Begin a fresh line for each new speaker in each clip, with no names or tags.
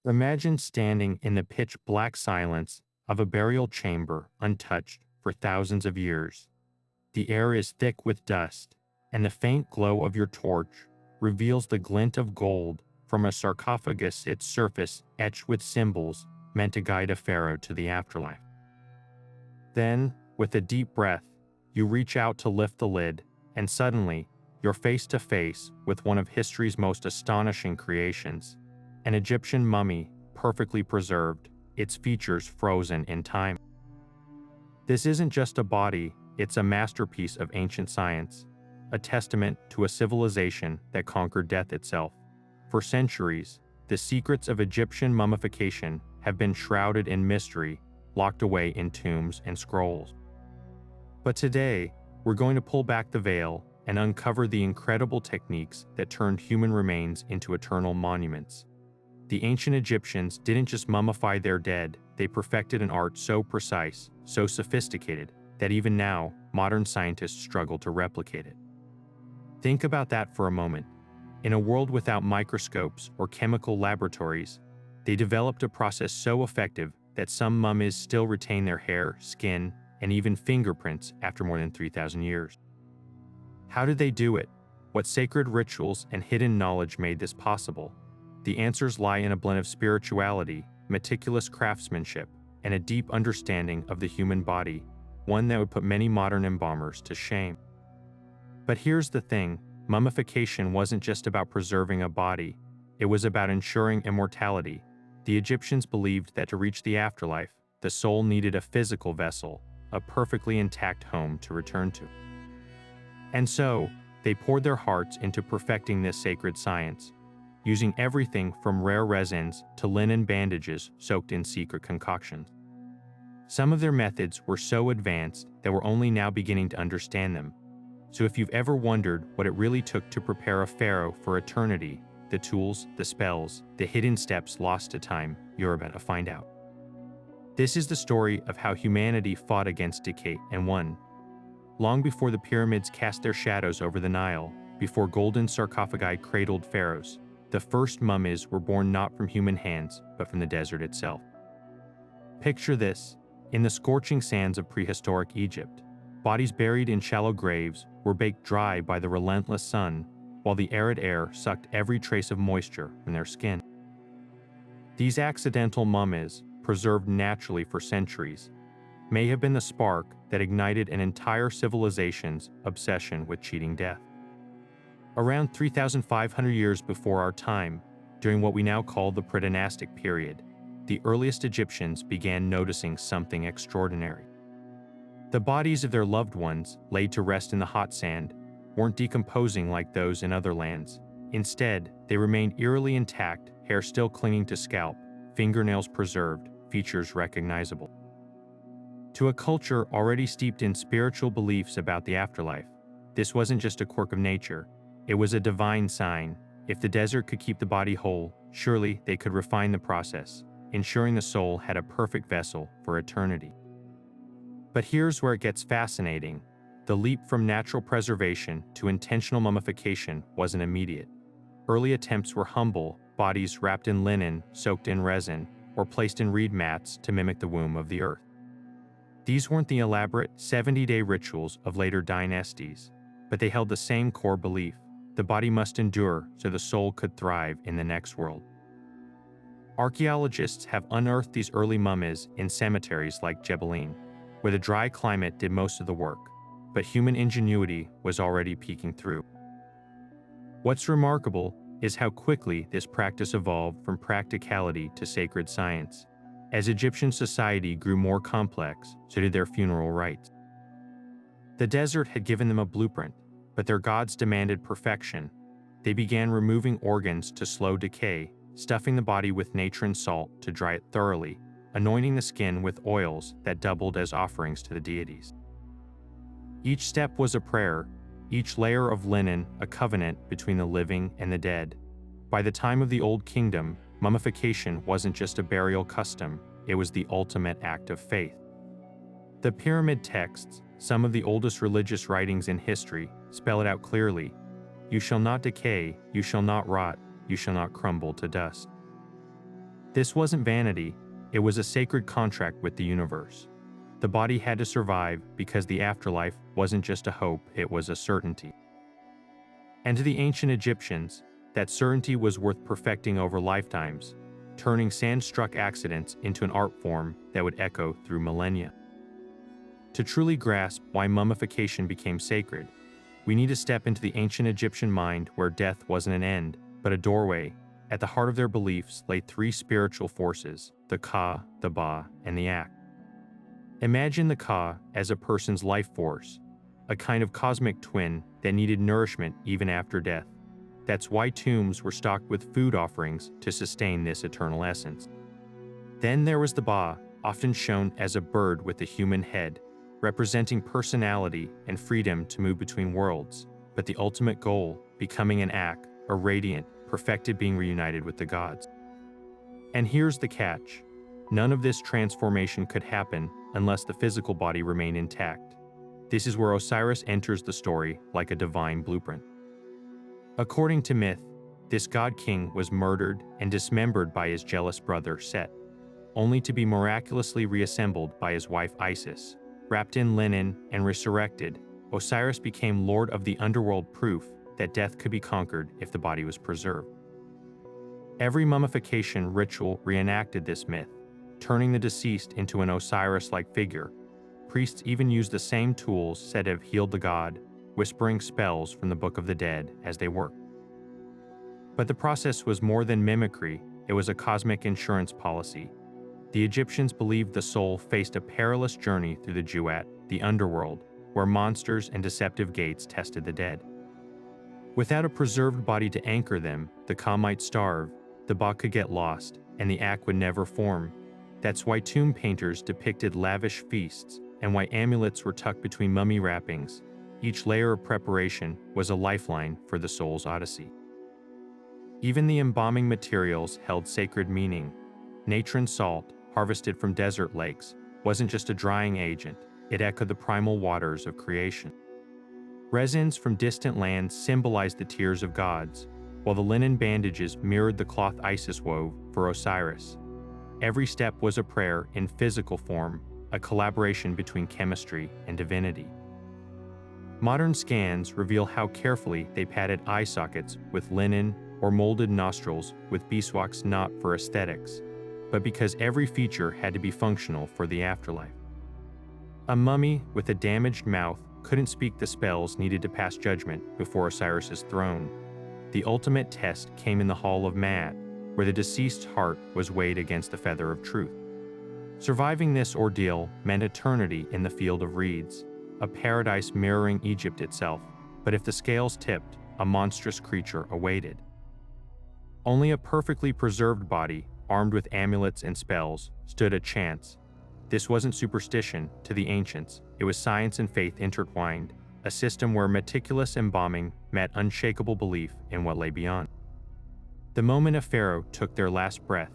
Imagine standing in the pitch-black silence of a burial chamber untouched for thousands of years. The air is thick with dust, and the faint glow of your torch reveals the glint of gold from a sarcophagus, its surface etched with symbols meant to guide a pharaoh to the afterlife. Then, with a deep breath, you reach out to lift the lid, and suddenly, you're face to face with one of history's most astonishing creations, an Egyptian mummy perfectly preserved, its features frozen in time. This isn't just a body, it's a masterpiece of ancient science, a testament to a civilization that conquered death itself. For centuries, the secrets of Egyptian mummification have been shrouded in mystery, locked away in tombs and scrolls. But today, we're going to pull back the veil and uncover the incredible techniques that turned human remains into eternal monuments. The ancient Egyptians didn't just mummify their dead, they perfected an art so precise, so sophisticated, that even now, modern scientists struggle to replicate it. Think about that for a moment. In a world without microscopes or chemical laboratories, they developed a process so effective that some mummies still retain their hair, skin, and even fingerprints after more than 3,000 years. How did they do it? What sacred rituals and hidden knowledge made this possible? The answers lie in a blend of spirituality, meticulous craftsmanship, and a deep understanding of the human body, one that would put many modern embalmers to shame. But here's the thing, mummification wasn't just about preserving a body, it was about ensuring immortality. The Egyptians believed that to reach the afterlife, the soul needed a physical vessel, a perfectly intact home to return to. And so, they poured their hearts into perfecting this sacred science, using everything from rare resins to linen bandages soaked in secret concoctions. Some of their methods were so advanced that we're only now beginning to understand them. So if you've ever wondered what it really took to prepare a pharaoh for eternity, the tools, the spells, the hidden steps lost to time, you're about to find out. This is the story of how humanity fought against decay and won. Long before the pyramids cast their shadows over the Nile, before golden sarcophagi cradled pharaohs, the first mummies were born not from human hands, but from the desert itself. Picture this. In the scorching sands of prehistoric Egypt, bodies buried in shallow graves were baked dry by the relentless sun, while the arid air sucked every trace of moisture from their skin. These accidental mummies, preserved naturally for centuries, may have been the spark that ignited an entire civilization's obsession with cheating death. Around 3,500 years before our time, during what we now call the Predynastic period, the earliest Egyptians began noticing something extraordinary. The bodies of their loved ones, laid to rest in the hot sand, weren't decomposing like those in other lands. Instead, they remained eerily intact, hair still clinging to scalp, fingernails preserved, features recognizable. To a culture already steeped in spiritual beliefs about the afterlife, this wasn't just a quirk of nature, it was a divine sign. If the desert could keep the body whole, surely they could refine the process, ensuring the soul had a perfect vessel for eternity. But here's where it gets fascinating. The leap from natural preservation to intentional mummification wasn't immediate. Early attempts were humble, bodies wrapped in linen, soaked in resin, or placed in reed mats to mimic the womb of the earth. These weren't the elaborate 70-day rituals of later dynasties, but they held the same core belief. The body must endure so the soul could thrive in the next world. Archaeologists have unearthed these early mummies in cemeteries like Jebelin, where the dry climate did most of the work, but human ingenuity was already peeking through. What's remarkable is how quickly this practice evolved from practicality to sacred science. As Egyptian society grew more complex, so did their funeral rites. The desert had given them a blueprint, but their gods demanded perfection. They began removing organs to slow decay, stuffing the body with natron salt to dry it thoroughly, anointing the skin with oils that doubled as offerings to the deities. Each step was a prayer, each layer of linen a covenant between the living and the dead. By the time of the Old Kingdom, mummification wasn't just a burial custom, it was the ultimate act of faith. The pyramid texts, some of the oldest religious writings in history, spell it out clearly. You shall not decay, you shall not rot, you shall not crumble to dust. This wasn't vanity, it was a sacred contract with the universe. The body had to survive because the afterlife wasn't just a hope, it was a certainty. And to the ancient Egyptians, that certainty was worth perfecting over lifetimes, turning sand-struck accidents into an art form that would echo through millennia. To truly grasp why mummification became sacred, we need to step into the ancient Egyptian mind where death wasn't an end, but a doorway. At the heart of their beliefs lay three spiritual forces: the Ka, the Ba, and the Ak. Imagine the Ka as a person's life force, a kind of cosmic twin that needed nourishment even after death. That's why tombs were stocked with food offerings to sustain this eternal essence. Then there was the Ba, often shown as a bird with a human head, representing personality and freedom to move between worlds, but the ultimate goal, becoming an Ak, a radiant, perfected being reunited with the gods. And here's the catch. None of this transformation could happen unless the physical body remained intact. This is where Osiris enters the story like a divine blueprint. According to myth, this god-king was murdered and dismembered by his jealous brother Set, only to be miraculously reassembled by his wife Isis. Wrapped in linen and resurrected, Osiris became lord of the underworld, proof that death could be conquered if the body was preserved. Every mummification ritual reenacted this myth, turning the deceased into an Osiris-like figure. Priests even used the same tools said to have healed the god, whispering spells from the Book of the Dead as they worked. But the process was more than mimicry, it was a cosmic insurance policy. The Egyptians believed the soul faced a perilous journey through the Jewat, the underworld, where monsters and deceptive gates tested the dead. Without a preserved body to anchor them, the Ka might starve, the Ba could get lost, and the Ak would never form. That's why tomb painters depicted lavish feasts, and why amulets were tucked between mummy wrappings. Each layer of preparation was a lifeline for the soul's odyssey. Even the embalming materials held sacred meaning. Natron salt, harvested from desert lakes, wasn't just a drying agent, it echoed the primal waters of creation. Resins from distant lands symbolized the tears of gods, while the linen bandages mirrored the cloth Isis wove for Osiris. Every step was a prayer in physical form, a collaboration between chemistry and divinity. Modern scans reveal how carefully they padded eye sockets with linen or molded nostrils with beeswax, not for aesthetics, but because every feature had to be functional for the afterlife. A mummy with a damaged mouth couldn't speak the spells needed to pass judgment before Osiris's throne. The ultimate test came in the Hall of Mad, where the deceased's heart was weighed against the feather of truth. Surviving this ordeal meant eternity in the field of reeds, a paradise mirroring Egypt itself, but if the scales tipped, a monstrous creature awaited. Only a perfectly preserved body, armed with amulets and spells, stood a chance. This wasn't superstition to the ancients, it was science and faith intertwined, a system where meticulous embalming met unshakable belief in what lay beyond. The moment a pharaoh took their last breath,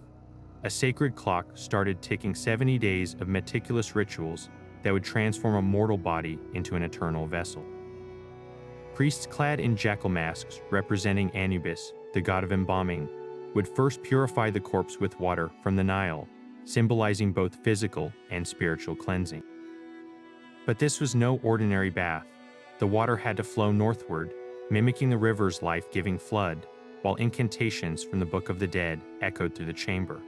a sacred clock started ticking 70 days of meticulous rituals that would transform a mortal body into an eternal vessel. Priests clad in jackal masks representing Anubis, the god of embalming, would first purify the corpse with water from the Nile, symbolizing both physical and spiritual cleansing. But this was no ordinary bath. The water had to flow northward, mimicking the river's life-giving flood, while incantations from the Book of the Dead echoed through the chamber.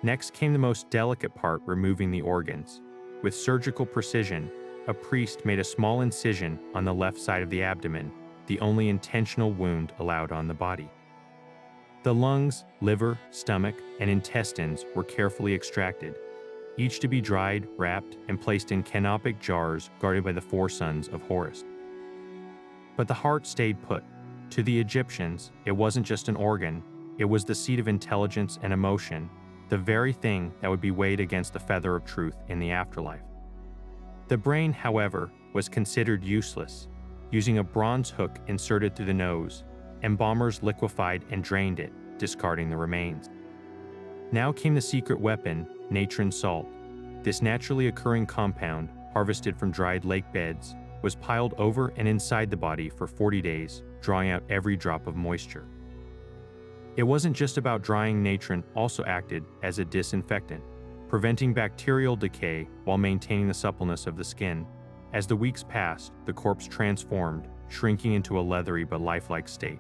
Next came the most delicate part, removing the organs. With surgical precision, a priest made a small incision on the left side of the abdomen, the only intentional wound allowed on the body. The lungs, liver, stomach, and intestines were carefully extracted, each to be dried, wrapped, and placed in canopic jars guarded by the four sons of Horus. But the heart stayed put. To the Egyptians, it wasn't just an organ, it was the seat of intelligence and emotion, the very thing that would be weighed against the feather of truth in the afterlife. The brain, however, was considered useless. Using a bronze hook inserted through the nose, embalmers liquefied and drained it, discarding the remains. Now came the secret weapon, natron salt. This naturally occurring compound, harvested from dried lake beds, was piled over and inside the body for 40 days, drawing out every drop of moisture. It wasn't just about drying. Natron also acted as a disinfectant, preventing bacterial decay while maintaining the suppleness of the skin. As the weeks passed, the corpse transformed, shrinking into a leathery but lifelike state.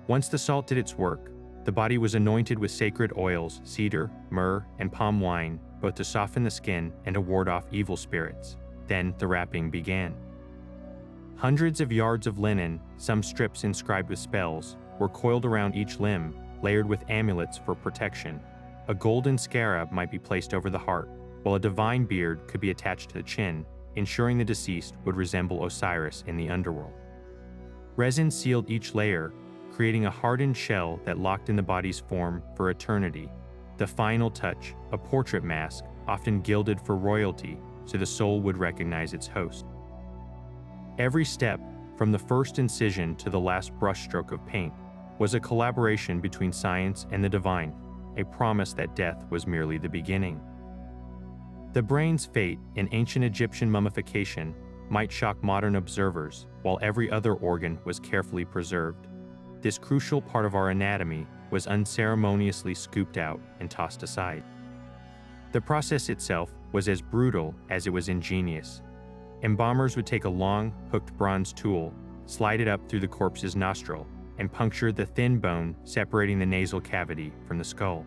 Once the salt did its work, the body was anointed with sacred oils, cedar, myrrh, and palm wine, both to soften the skin and to ward off evil spirits. Then the wrapping began. Hundreds of yards of linen, some strips inscribed with spells, were coiled around each limb, layered with amulets for protection. A golden scarab might be placed over the heart, while a divine beard could be attached to the chin, ensuring the deceased would resemble Osiris in the underworld. Resin sealed each layer, creating a hardened shell that locked in the body's form for eternity. The final touch, a portrait mask, often gilded for royalty, so the soul would recognize its host. Every step, from the first incision to the last brushstroke of paint, was a collaboration between science and the divine, a promise that death was merely the beginning. The brain's fate in ancient Egyptian mummification might shock modern observers, while every other organ was carefully preserved. This crucial part of our anatomy was unceremoniously scooped out and tossed aside. The process itself was as brutal as it was ingenious. Embalmers would take a long, hooked bronze tool, slide it up through the corpse's nostril, and puncture the thin bone separating the nasal cavity from the skull.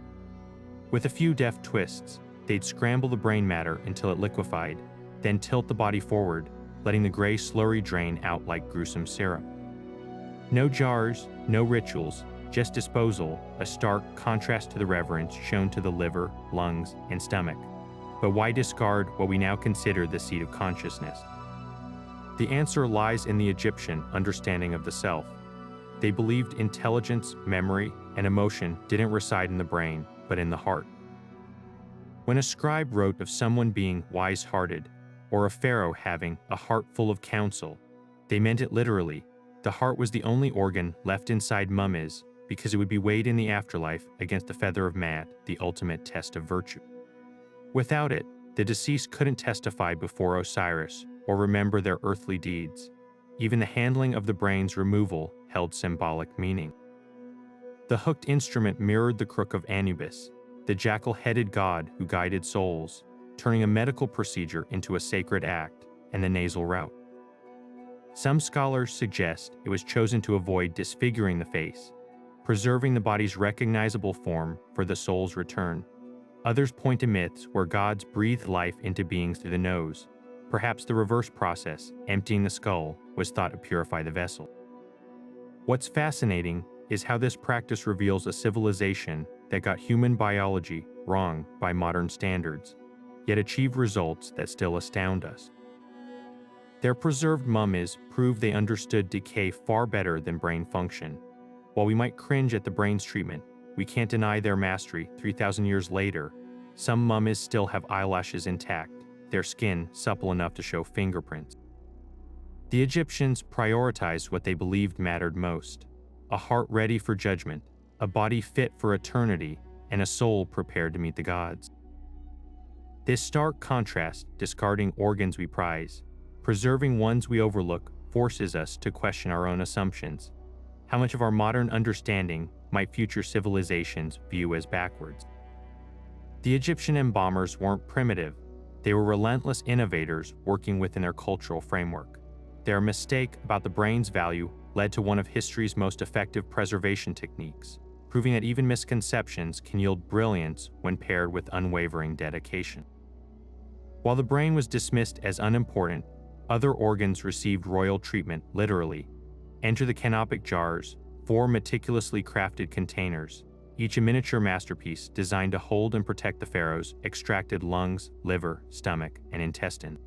With a few deft twists, they'd scramble the brain matter until it liquefied, then tilt the body forward, letting the gray slurry drain out like gruesome syrup. No jars, no rituals, just disposal, a stark contrast to the reverence shown to the liver, lungs, and stomach. But why discard what we now consider the seat of consciousness? The answer lies in the Egyptian understanding of the self. They believed intelligence, memory, and emotion didn't reside in the brain, but in the heart. When a scribe wrote of someone being wise-hearted, or a pharaoh having a heart full of counsel, they meant it literally. The heart was the only organ left inside mummies because it would be weighed in the afterlife against the feather of Maat, the ultimate test of virtue. Without it, the deceased couldn't testify before Osiris or remember their earthly deeds. Even the handling of the brain's removal held symbolic meaning. The hooked instrument mirrored the crook of Anubis, the jackal-headed god who guided souls, turning a medical procedure into a sacred act, and the nasal route. Some scholars suggest it was chosen to avoid disfiguring the face, preserving the body's recognizable form for the soul's return. Others point to myths where gods breathed life into beings through the nose. Perhaps the reverse process, emptying the skull, was thought to purify the vessel. What's fascinating is how this practice reveals a civilization that got human biology wrong by modern standards, yet achieved results that still astound us. Their preserved mummies prove they understood decay far better than brain function. While we might cringe at the brain's treatment, we can't deny their mastery 3,000 years later. Some mummies still have eyelashes intact, their skin supple enough to show fingerprints. The Egyptians prioritized what they believed mattered most: a heart ready for judgment, a body fit for eternity, and a soul prepared to meet the gods. This stark contrast, discarding organs we prize, preserving ones we overlook, forces us to question our own assumptions. How much of our modern understanding might future civilizations view as backwards? The Egyptian embalmers weren't primitive. They were relentless innovators working within their cultural framework. Their mistake about the brain's value led to one of history's most effective preservation techniques, proving that even misconceptions can yield brilliance when paired with unwavering dedication. While the brain was dismissed as unimportant, other organs received royal treatment literally. Enter the canopic jars, 4 meticulously crafted containers, each a miniature masterpiece designed to hold and protect the pharaoh's extracted lungs, liver, stomach, and intestine.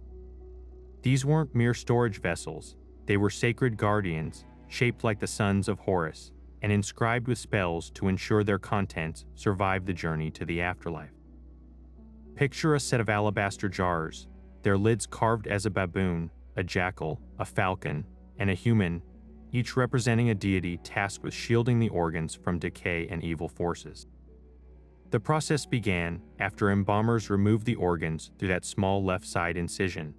These weren't mere storage vessels. They were sacred guardians, shaped like the sons of Horus, and inscribed with spells to ensure their contents survived the journey to the afterlife. Picture a set of alabaster jars, their lids carved as a baboon, a jackal, a falcon, and a human, each representing a deity tasked with shielding the organs from decay and evil forces. The process began after embalmers removed the organs through that small left side incision.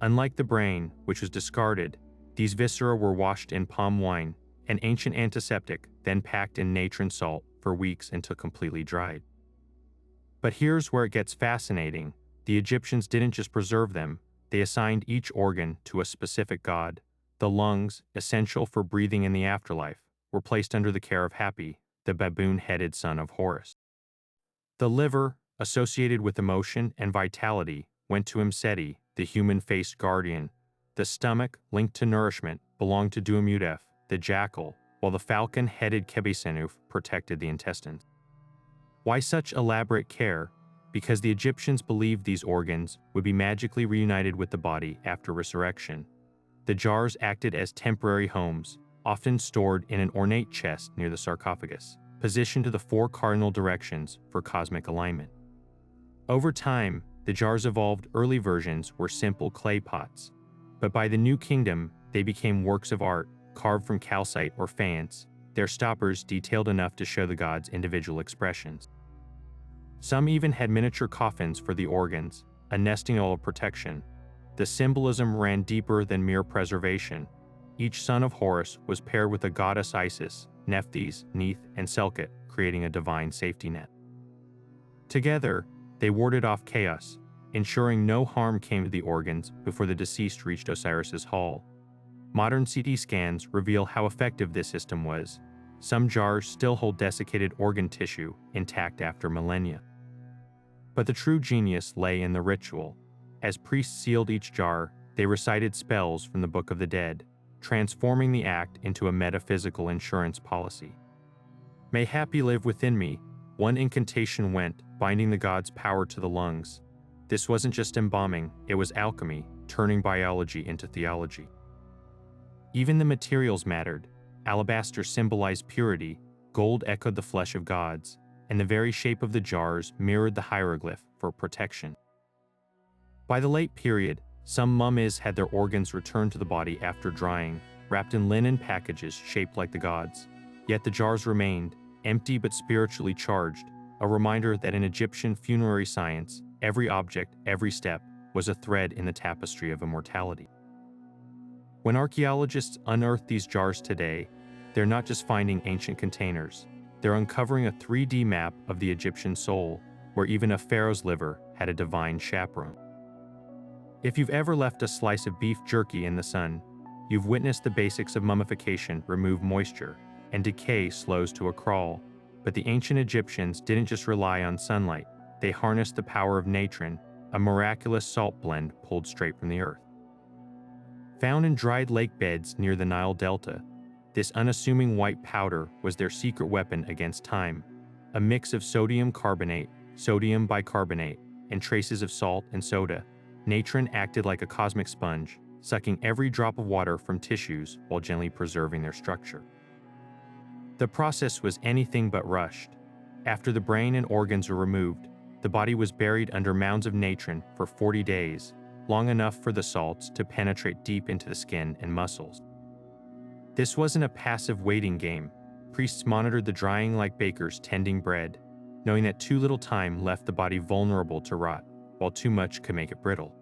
Unlike the brain, which was discarded, these viscera were washed in palm wine, an ancient antiseptic then packed in natron salt for weeks until completely dried. But here's where it gets fascinating. The Egyptians didn't just preserve them, they assigned each organ to a specific god. The lungs, essential for breathing in the afterlife, were placed under the care of Hapi, the baboon-headed son of Horus. The liver, associated with emotion and vitality, went to Imseti, the human-faced guardian. The stomach, linked to nourishment, belonged to Duamutef, the jackal, while the falcon-headed Kebisenuf protected the intestines. Why such elaborate care? Because the Egyptians believed these organs would be magically reunited with the body after resurrection. The jars acted as temporary homes, often stored in an ornate chest near the sarcophagus, positioned to the 4 cardinal directions for cosmic alignment. Over time, the jars evolved. Early versions were simple clay pots, but by the New Kingdom, they became works of art, carved from calcite or faience, their stoppers detailed enough to show the gods' individual expressions. Some even had miniature coffins for the organs, a nesting doll of protection. The symbolism ran deeper than mere preservation. Each son of Horus was paired with a goddess Isis, Nephthys, Neith, and Selket, creating a divine safety net. Together, they warded off chaos, ensuring no harm came to the organs before the deceased reached Osiris's hall. Modern CT scans reveal how effective this system was. Some jars still hold desiccated organ tissue intact after millennia. But the true genius lay in the ritual. As priests sealed each jar, they recited spells from the Book of the Dead, transforming the act into a metaphysical insurance policy. May Hapi live within me, one incantation went, binding the god's power to the lungs. This wasn't just embalming, it was alchemy, turning biology into theology. Even the materials mattered. Alabaster symbolized purity, gold echoed the flesh of gods, and the very shape of the jars mirrored the hieroglyph for protection. By the late period, some mummies had their organs returned to the body after drying, wrapped in linen packages shaped like the gods. Yet the jars remained, empty but spiritually charged, a reminder that in Egyptian funerary science, every object, every step, was a thread in the tapestry of immortality. When archaeologists unearth these jars today, they're not just finding ancient containers, they're uncovering a 3D map of the Egyptian soul, where even a pharaoh's liver had a divine chaperone. If you've ever left a slice of beef jerky in the sun, you've witnessed the basics of mummification remove moisture, and decay slows to a crawl. But the ancient Egyptians didn't just rely on sunlight, they harnessed the power of natron, a miraculous salt blend pulled straight from the earth. Found in dried lake beds near the Nile Delta, this unassuming white powder was their secret weapon against time, a mix of sodium carbonate, sodium bicarbonate, and traces of salt and soda. Natron acted like a cosmic sponge, sucking every drop of water from tissues while gently preserving their structure. The process was anything but rushed. After the brain and organs were removed, the body was buried under mounds of natron for 40 days, long enough for the salts to penetrate deep into the skin and muscles. This wasn't a passive waiting game. Priests monitored the drying like bakers tending bread, knowing that too little time left the body vulnerable to rot, while too much could make it brittle.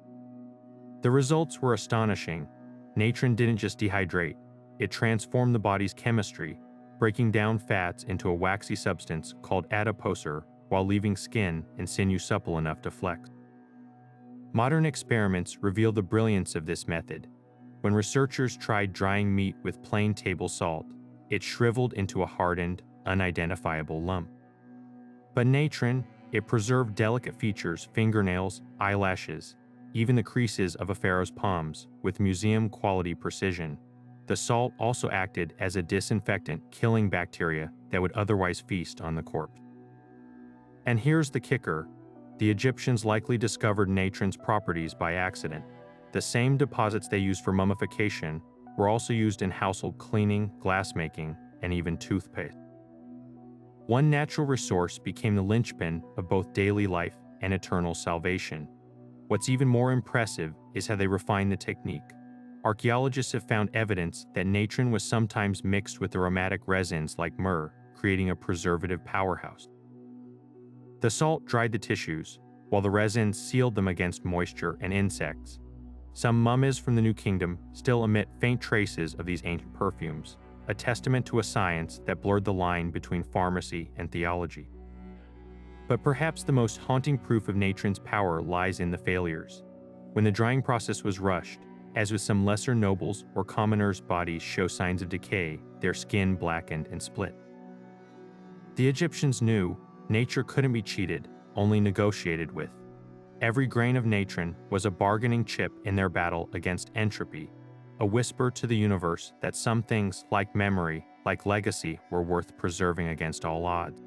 The results were astonishing. Natron didn't just dehydrate, it transformed the body's chemistry, breaking down fats into a waxy substance called adipocere while leaving skin and sinew supple enough to flex. Modern experiments reveal the brilliance of this method. When researchers tried drying meat with plain table salt, it shriveled into a hardened, unidentifiable lump. But natron, it preserved delicate features, fingernails, eyelashes, even the creases of a pharaoh's palms, with museum-quality precision. The salt also acted as a disinfectant, killing bacteria that would otherwise feast on the corpse. And here's the kicker. The Egyptians likely discovered natron's properties by accident. The same deposits they used for mummification were also used in household cleaning, glassmaking, and even toothpaste. One natural resource became the linchpin of both daily life and eternal salvation. What's even more impressive is how they refined the technique. Archaeologists have found evidence that natron was sometimes mixed with aromatic resins like myrrh, creating a preservative powerhouse. The salt dried the tissues, while the resins sealed them against moisture and insects. Some mummies from the New Kingdom still emit faint traces of these ancient perfumes, a testament to a science that blurred the line between pharmacy and theology. But perhaps the most haunting proof of natron's power lies in the failures. When the drying process was rushed, as with some lesser nobles or commoners' bodies show signs of decay, their skin blackened and split. The Egyptians knew nature couldn't be cheated, only negotiated with. Every grain of natron was a bargaining chip in their battle against entropy, a whisper to the universe that some things, like memory, like legacy, were worth preserving against all odds.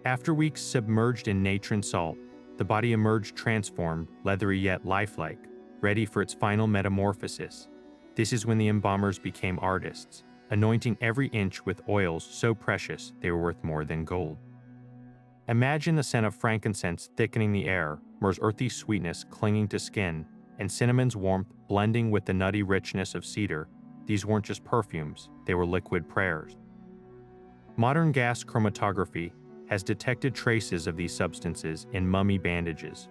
After weeks submerged in natron salt, the body emerged transformed, leathery yet lifelike, ready for its final metamorphosis. This is when the embalmers became artists, anointing every inch with oils so precious they were worth more than gold. Imagine the scent of frankincense thickening the air, myrrh's earthy sweetness clinging to skin, and cinnamon's warmth blending with the nutty richness of cedar. These weren't just perfumes, they were liquid prayers. Modern gas chromatography has detected traces of these substances in mummy bandages,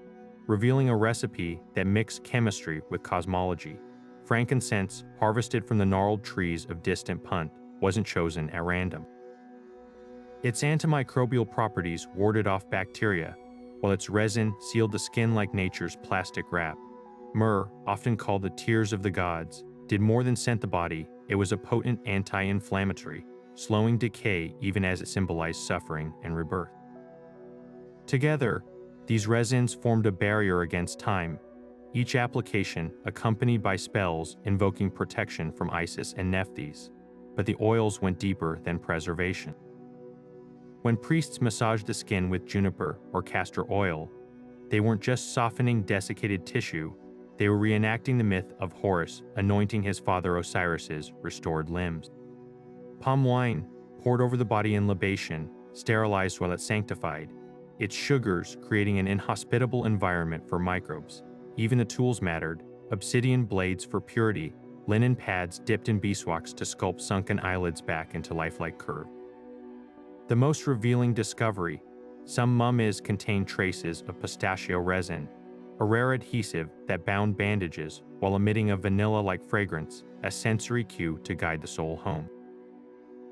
revealing a recipe that mixed chemistry with cosmology. Frankincense, harvested from the gnarled trees of distant Punt, wasn't chosen at random. Its antimicrobial properties warded off bacteria, while its resin sealed the skin like nature's plastic wrap. Myrrh, often called the tears of the gods, did more than scent the body. It was a potent anti-inflammatory, slowing decay even as it symbolized suffering and rebirth. Together, these resins formed a barrier against time, each application accompanied by spells invoking protection from Isis and Nephthys, but the oils went deeper than preservation. When priests massaged the skin with juniper or castor oil, they weren't just softening desiccated tissue, they were reenacting the myth of Horus anointing his father Osiris's restored limbs. Palm wine, poured over the body in libation, sterilized while it sanctified, its sugars creating an inhospitable environment for microbes. Even the tools mattered: obsidian blades for purity, linen pads dipped in beeswax to sculpt sunken eyelids back into lifelike curve. The most revealing discovery: some mummies contained traces of pistachio resin, a rare adhesive that bound bandages while emitting a vanilla-like fragrance, a sensory cue to guide the soul home.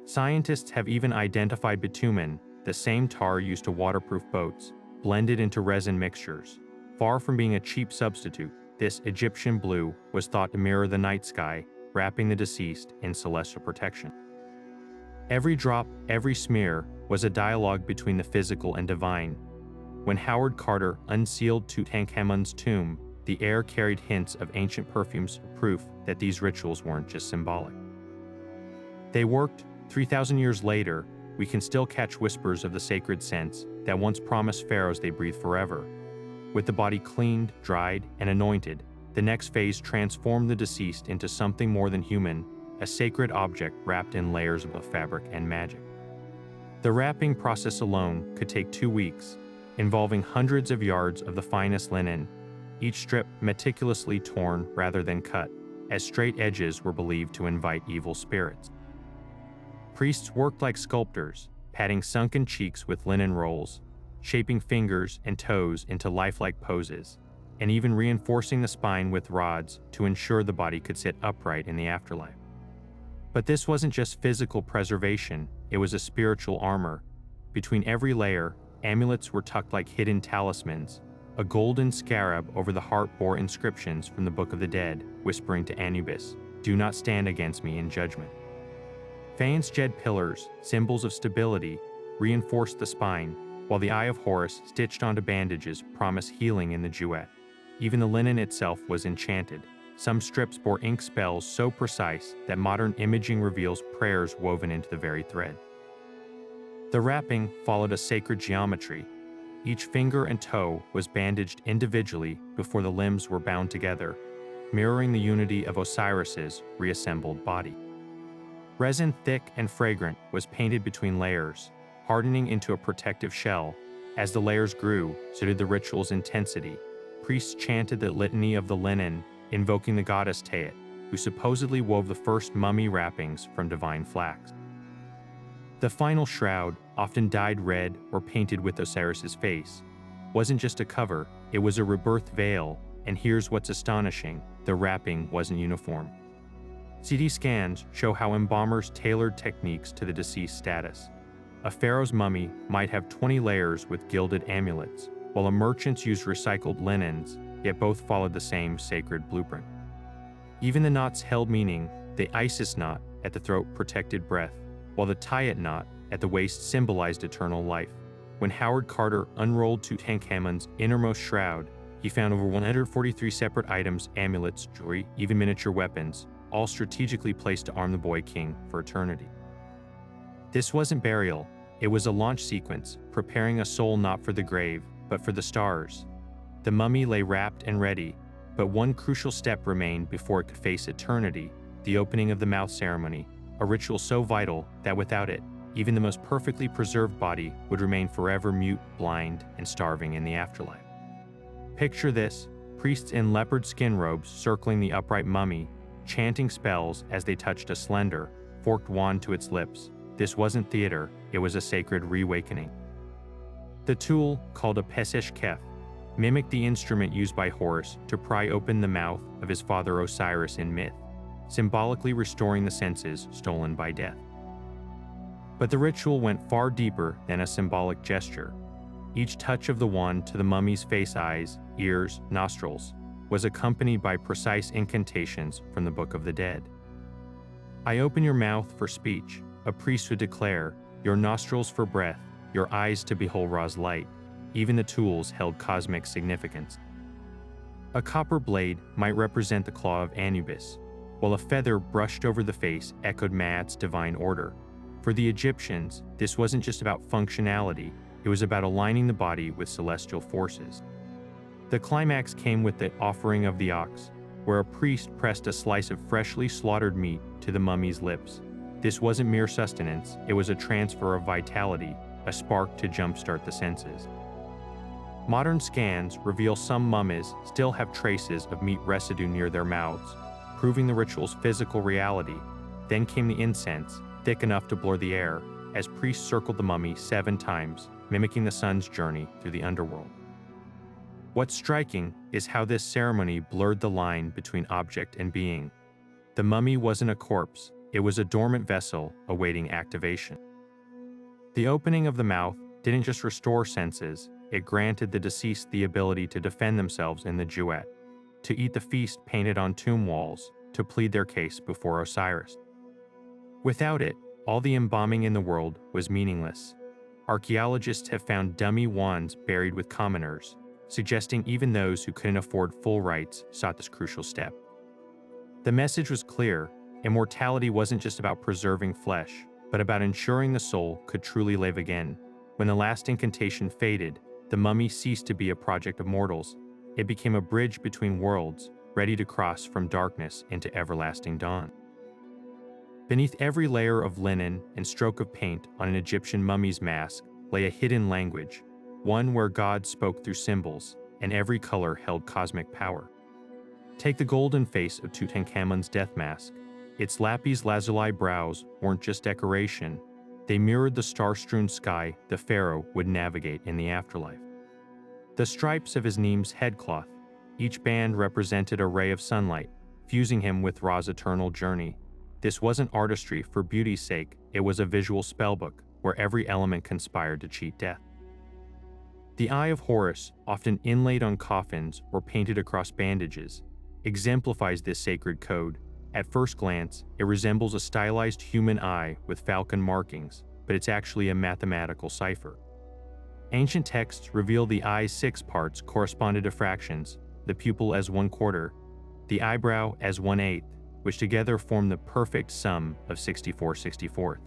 Scientists have even identified bitumen, the same tar used to waterproof boats, blended into resin mixtures. Far from being a cheap substitute, this Egyptian blue was thought to mirror the night sky, wrapping the deceased in celestial protection. Every drop, every smear, was a dialogue between the physical and divine. When Howard Carter unsealed Tutankhamun's tomb, the air carried hints of ancient perfumes, proof that these rituals weren't just symbolic. They worked. 3,000 years later, we can still catch whispers of the sacred scents that once promised pharaohs they breathe forever. With the body cleaned, dried, and anointed, the next phase transformed the deceased into something more than human, a sacred object wrapped in layers of fabric and magic. The wrapping process alone could take 2 weeks, involving hundreds of yards of the finest linen, each strip meticulously torn rather than cut, as straight edges were believed to invite evil spirits. Priests worked like sculptors, patting sunken cheeks with linen rolls, shaping fingers and toes into lifelike poses, and even reinforcing the spine with rods to ensure the body could sit upright in the afterlife. But this wasn't just physical preservation, it was a spiritual armor. Between every layer, amulets were tucked like hidden talismans. A golden scarab over the heart bore inscriptions from the Book of the Dead, whispering to Anubis, "Do not stand against me in judgment." Faience-jed pillars, symbols of stability, reinforced the spine, while the Eye of Horus stitched onto bandages promised healing in the duet. Even the linen itself was enchanted. Some strips bore ink spells so precise that modern imaging reveals prayers woven into the very thread. The wrapping followed a sacred geometry. Each finger and toe was bandaged individually before the limbs were bound together, mirroring the unity of Osiris's reassembled body. Resin, thick and fragrant, was painted between layers, hardening into a protective shell. As the layers grew, so did the ritual's intensity. Priests chanted the litany of the linen, invoking the goddess Teat, who supposedly wove the first mummy wrappings from divine flax. The final shroud, often dyed red or painted with Osiris's face, wasn't just a cover, it was a rebirth veil, and here's what's astonishing: the wrapping wasn't uniform. CT scans show how embalmers tailored techniques to the deceased status. A pharaoh's mummy might have 20 layers with gilded amulets, while a merchant's used recycled linens, yet both followed the same sacred blueprint. Even the knots held meaning. The Isis knot at the throat protected breath, while the Tayet knot at the waist symbolized eternal life. When Howard Carter unrolled Tutankhamun's innermost shroud, he found over 143 separate items, amulets, jewelry, even miniature weapons, all strategically placed to arm the boy king for eternity. This wasn't burial, it was a launch sequence, preparing a soul not for the grave, but for the stars. The mummy lay wrapped and ready, but one crucial step remained before it could face eternity: the opening of the mouth ceremony, a ritual so vital that without it, even the most perfectly preserved body would remain forever mute, blind, and starving in the afterlife. Picture this: priests in leopard skin robes circling the upright mummy, chanting spells as they touched a slender, forked wand to its lips. This wasn't theater, it was a sacred reawakening. The tool, called a pesesh kef, mimicked the instrument used by Horus to pry open the mouth of his father Osiris in myth, symbolically restoring the senses stolen by death. But the ritual went far deeper than a symbolic gesture. Each touch of the wand to the mummy's face, eyes, ears, nostrils was accompanied by precise incantations from the Book of the Dead. "I open your mouth for speech," a priest would declare, "your nostrils for breath, your eyes to behold Ra's light." Even the tools held cosmic significance. A copper blade might represent the claw of Anubis, while a feather brushed over the face echoed Ma'at's divine order. For the Egyptians, this wasn't just about functionality, it was about aligning the body with celestial forces. The climax came with the offering of the ox, where a priest pressed a slice of freshly slaughtered meat to the mummy's lips. This wasn't mere sustenance, it was a transfer of vitality, a spark to jumpstart the senses. Modern scans reveal some mummies still have traces of meat residue near their mouths, proving the ritual's physical reality. Then came the incense, thick enough to blur the air, as priests circled the mummy 7 times, mimicking the sun's journey through the underworld. What's striking is how this ceremony blurred the line between object and being. The mummy wasn't a corpse, it was a dormant vessel awaiting activation. The opening of the mouth didn't just restore senses, it granted the deceased the ability to defend themselves in the duet, to eat the feast painted on tomb walls, to plead their case before Osiris. Without it, all the embalming in the world was meaningless. Archaeologists have found dummy wands buried with commoners, suggesting even those who couldn't afford full rites sought this crucial step. The message was clear: immortality wasn't just about preserving flesh, but about ensuring the soul could truly live again. When the last incantation faded, the mummy ceased to be a project of mortals. It became a bridge between worlds, ready to cross from darkness into everlasting dawn. Beneath every layer of linen and stroke of paint on an Egyptian mummy's mask lay a hidden language, one where God spoke through symbols, and every color held cosmic power. Take the golden face of Tutankhamun's death mask. Its lapis lazuli brows weren't just decoration, they mirrored the star-strewn sky the pharaoh would navigate in the afterlife. The stripes of his Neem's headcloth, each band represented a ray of sunlight, fusing him with Ra's eternal journey. This wasn't artistry for beauty's sake, it was a visual spellbook where every element conspired to cheat death. The Eye of Horus, often inlaid on coffins or painted across bandages, exemplifies this sacred code. At first glance, it resembles a stylized human eye with falcon markings, but it's actually a mathematical cipher. Ancient texts reveal the eye's 6 parts corresponded to fractions, the pupil as 1/4, the eyebrow as 1/8, which together form the perfect sum of 64/64.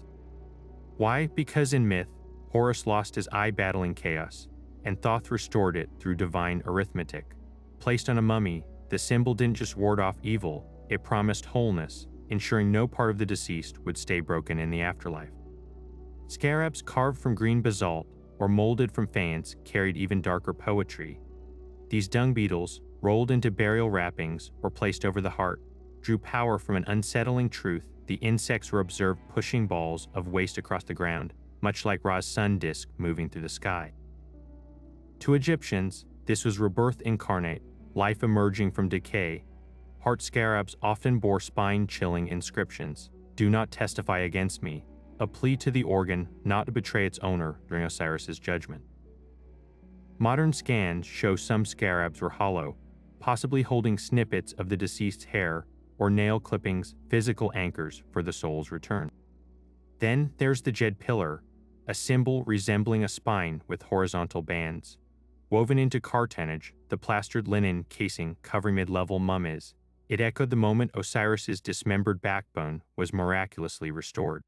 Why? Because in myth, Horus lost his eye battling chaos, and Thoth restored it through divine arithmetic. Placed on a mummy, the symbol didn't just ward off evil, it promised wholeness, ensuring no part of the deceased would stay broken in the afterlife. Scarabs carved from green basalt or molded from faience carried even darker poetry. These dung beetles, rolled into burial wrappings or placed over the heart, drew power from an unsettling truth: the insects were observed pushing balls of waste across the ground, much like Ra's sun disk moving through the sky. To Egyptians, this was rebirth incarnate, life emerging from decay. Heart scarabs often bore spine-chilling inscriptions, "Do not testify against me," a plea to the organ not to betray its owner during Osiris's judgment. Modern scans show some scarabs were hollow, possibly holding snippets of the deceased's hair or nail clippings, physical anchors for the soul's return. Then there's the Jed pillar, a symbol resembling a spine with horizontal bands. Woven into cartonnage, the plastered linen casing covering mid-level mummies, it echoed the moment Osiris's dismembered backbone was miraculously restored.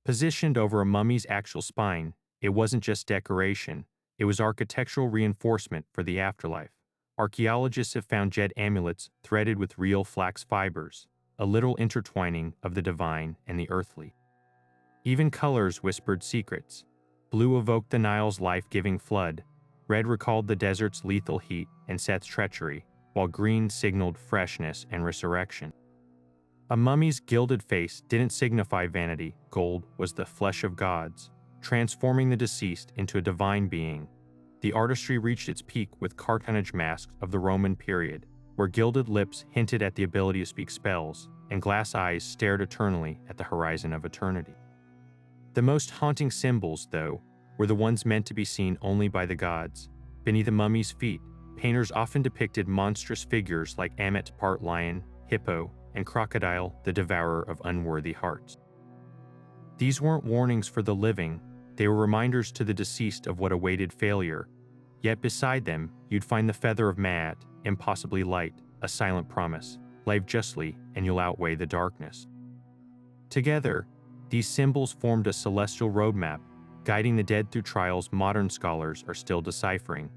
Positioned over a mummy's actual spine, it wasn't just decoration, it was architectural reinforcement for the afterlife. Archaeologists have found Jed amulets threaded with real flax fibers, a literal intertwining of the divine and the earthly. Even colors whispered secrets. Blue evoked the Nile's life-giving flood, red recalled the desert's lethal heat and Seth's treachery, while green signaled freshness and resurrection. A mummy's gilded face didn't signify vanity, gold was the flesh of gods, transforming the deceased into a divine being. The artistry reached its peak with cartonnage masks of the Roman period, where gilded lips hinted at the ability to speak spells, and glass eyes stared eternally at the horizon of eternity. The most haunting symbols, though, were the ones meant to be seen only by the gods. Beneath a mummy's feet, painters often depicted monstrous figures like Amet part lion, hippo, and crocodile, the devourer of unworthy hearts. These weren't warnings for the living, they were reminders to the deceased of what awaited failure. Yet beside them, you'd find the feather of Maat, impossibly light, a silent promise, live justly and you'll outweigh the darkness. Together, these symbols formed a celestial roadmap, guiding the dead through trials modern scholars are still deciphering.